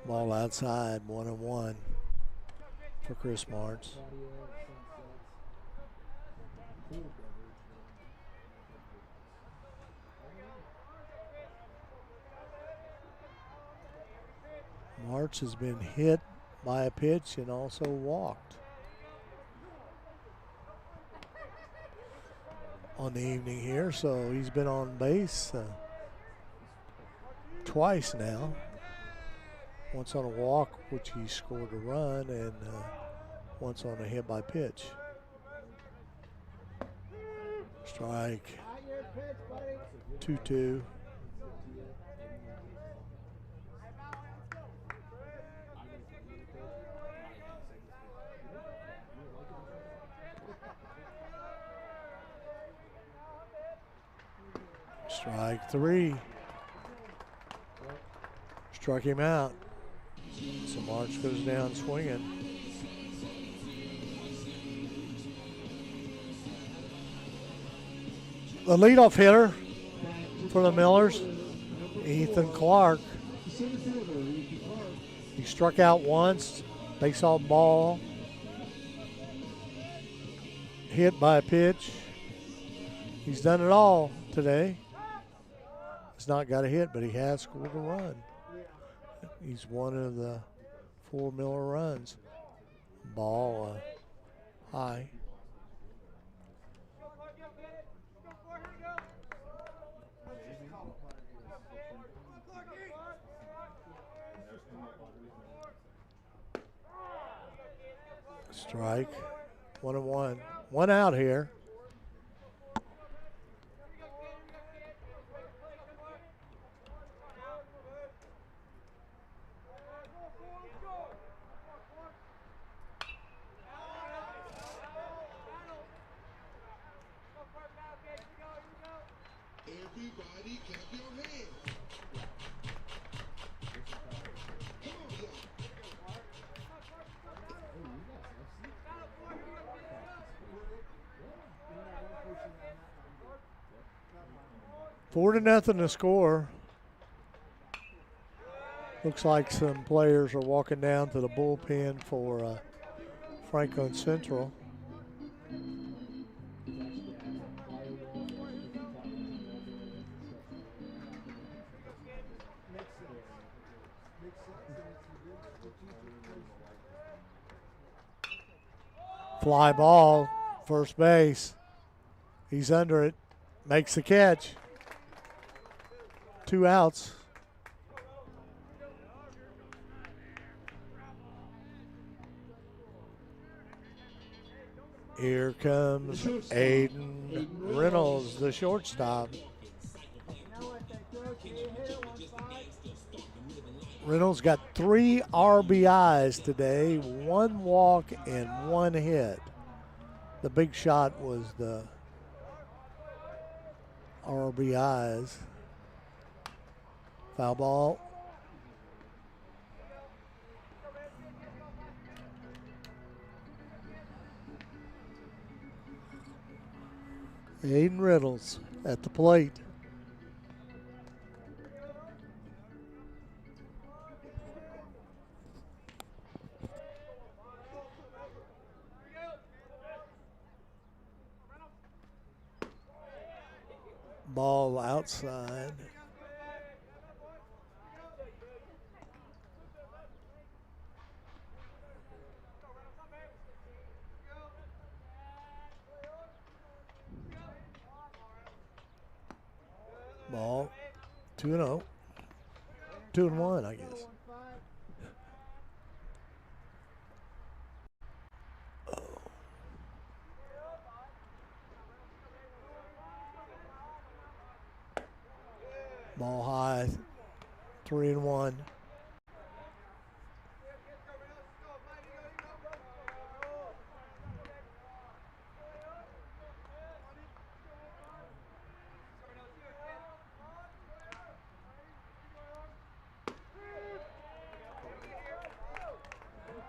Ball outside, 1-1 for Chris Martz. Martz has been hit by a pitch and also walked on the evening here, so he's been on base twice now. Once on a walk, which he scored a run, and once on a hit by pitch. Strike. 2-2. Strike 3. Struck him out. So Martz goes down swinging. The leadoff hitter for the Millers, Ethan Clark. He struck out once, base off ball, hit by a pitch. He's done it all today. He's not got a hit, but he has scored a run. He's one of the 4 Miller runs. Ball high. Strike. 1-1. 1 out here. Everybody clap your hands. Come on, 4-0 to score. Looks like some players are walking down to the bullpen for Franklin Central. Fly ball, first base. He's under it, makes the catch. 2 outs. Here comes Aiden Reynolds, the shortstop. Reynolds got 3 RBIs today, 1 walk and 1 hit. The big shot was the RBIs. Foul ball. Aiden Reynolds at the plate. Ball outside. Ball 2-0. 2-1, I guess. Ball high, 3-1.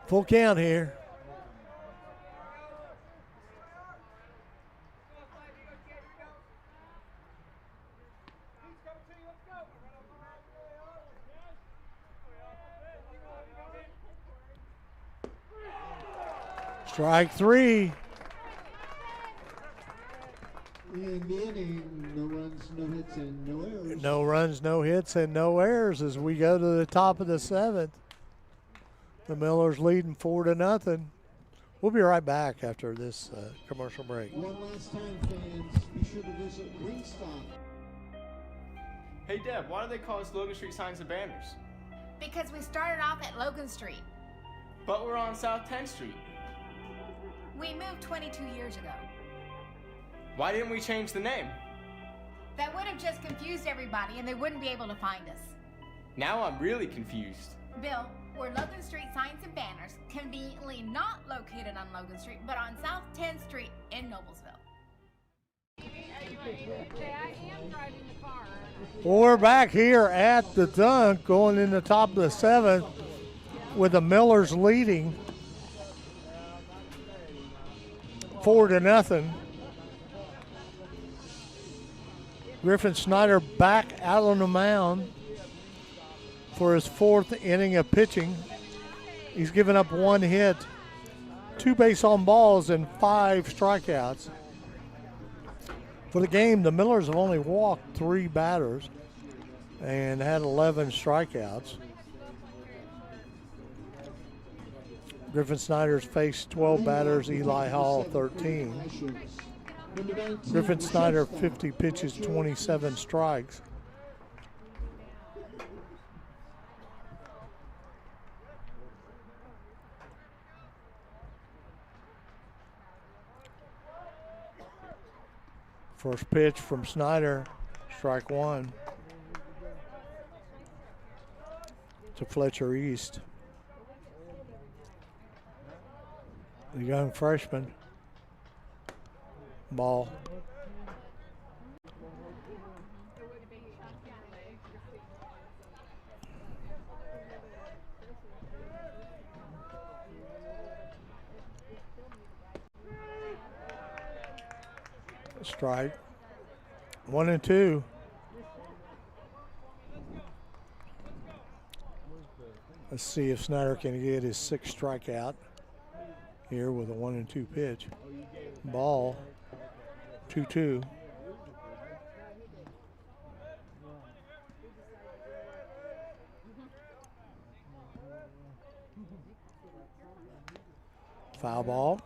Full count here. Strike three. And then no runs, no hits, and no errors. No runs, no hits, and no errors as we go to the top of the seventh. The Millers leading 4-0. We'll be right back after this commercial break. One last time, fans, be sure to visit Wingstop. Hey Deb, why do they call us Logan Street Signs and Banners? Because we started off at Logan Street. But we're on South 10th Street. We moved 22 years ago. Why didn't we change the name? That would have just confused everybody and they wouldn't be able to find us. Now I'm really confused. Bill, we're Logan Street Signs and Banners, conveniently not located on Logan Street, but on South 10th Street in Noblesville. Okay, I am driving the car. Well, we're back here at the dunk going in the top of the seventh with the Millers leading 4-0. Griffin Snyder back out on the mound for his fourth inning of pitching. He's given up one hit, 2 base on balls, and 5 strikeouts. For the game, the Millers have only walked 3 batters and had 11 strikeouts. Griffin Snyder's faced 12 batters, Eli Hall 13. Griffin Snyder 50 pitches, 27 strikes. First pitch from Snyder, strike one. To Fletcher East. The young freshman. Ball. Strike. 1-2. Let's see if Snyder can get his 6th strikeout here with a 1-2 pitch. Ball. 2-2. Foul ball.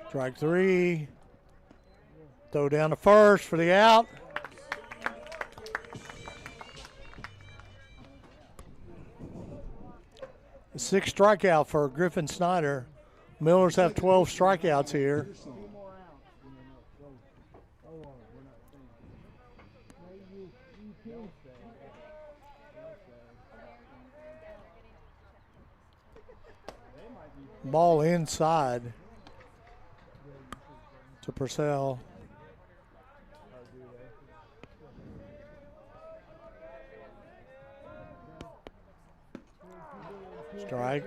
Strike 3. Throw down to first for the out. The 6th strikeout for Griffin Snyder. Millers have 12 strikeouts here. Ball inside. to Purcell. Strike.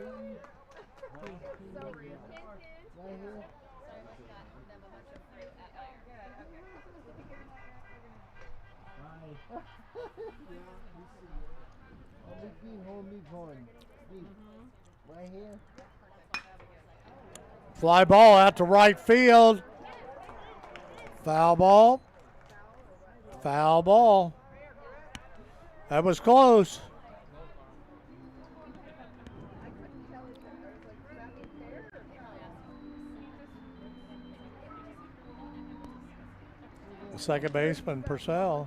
Right here. Fly ball out to right field. Foul ball. Foul ball. That was close. Second baseman Purcell.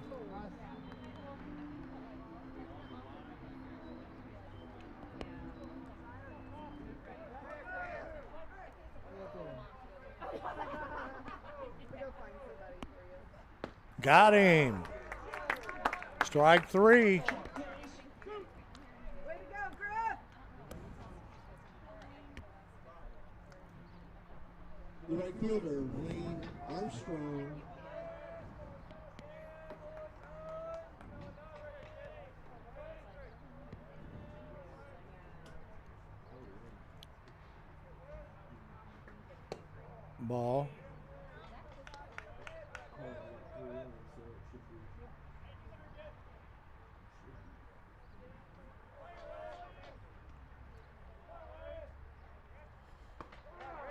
Got him. Strike three. Way to go, Griff! The right fielder, Wayne Armstrong. Ball.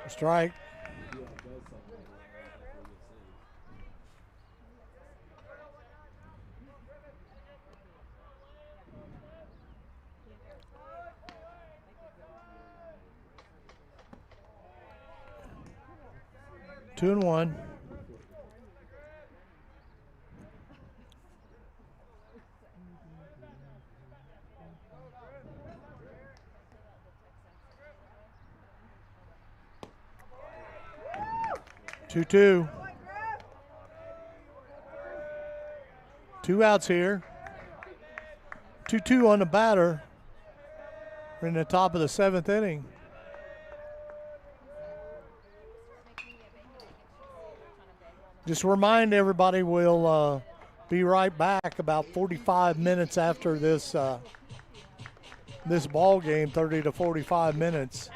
Strike. 2-1. Two. 2 outs here. 2-2 on the batter. We're in the top of the 7th inning. Just remind everybody we'll be right back about 45 minutes after this this ball game, 30 to 45 minutes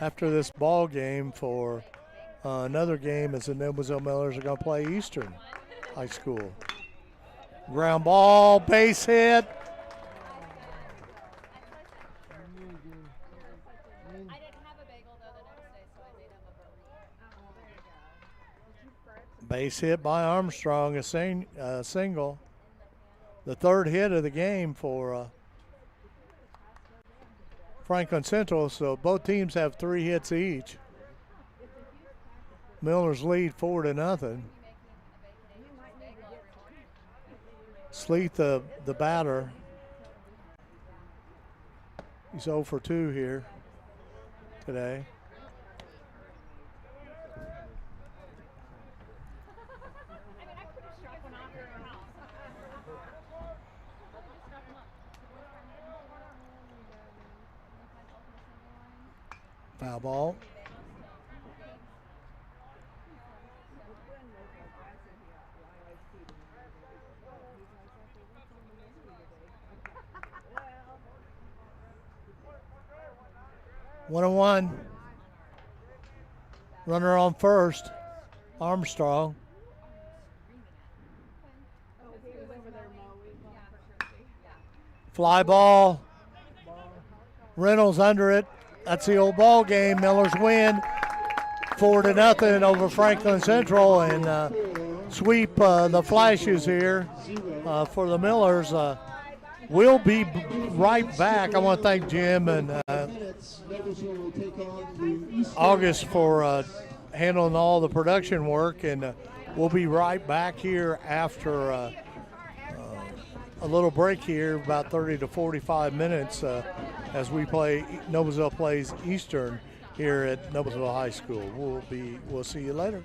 after this ball game for another game as the Noblesville Millers are going to play Eastern High School. Ground ball, base hit. Base hit by Armstrong, a single. The third hit of the game for Franklin Central, so both teams have 3 hits each. Millers lead 4-0. Sleeth, the batter, he's 0 for 2 here today. Foul ball. One and one. Runner on first. Armstrong. Fly ball. Reynolds under it. That's the old ball game. Millers win 4-0 over Franklin Central and sweep the Flashes here for the Millers. We'll be right back. I want to thank Jim and August for handling all the production work, and we'll be right back here after a little break here, about 30 to 45 minutes as we play. Noblesville plays Eastern here at Noblesville High School. We'll see you later.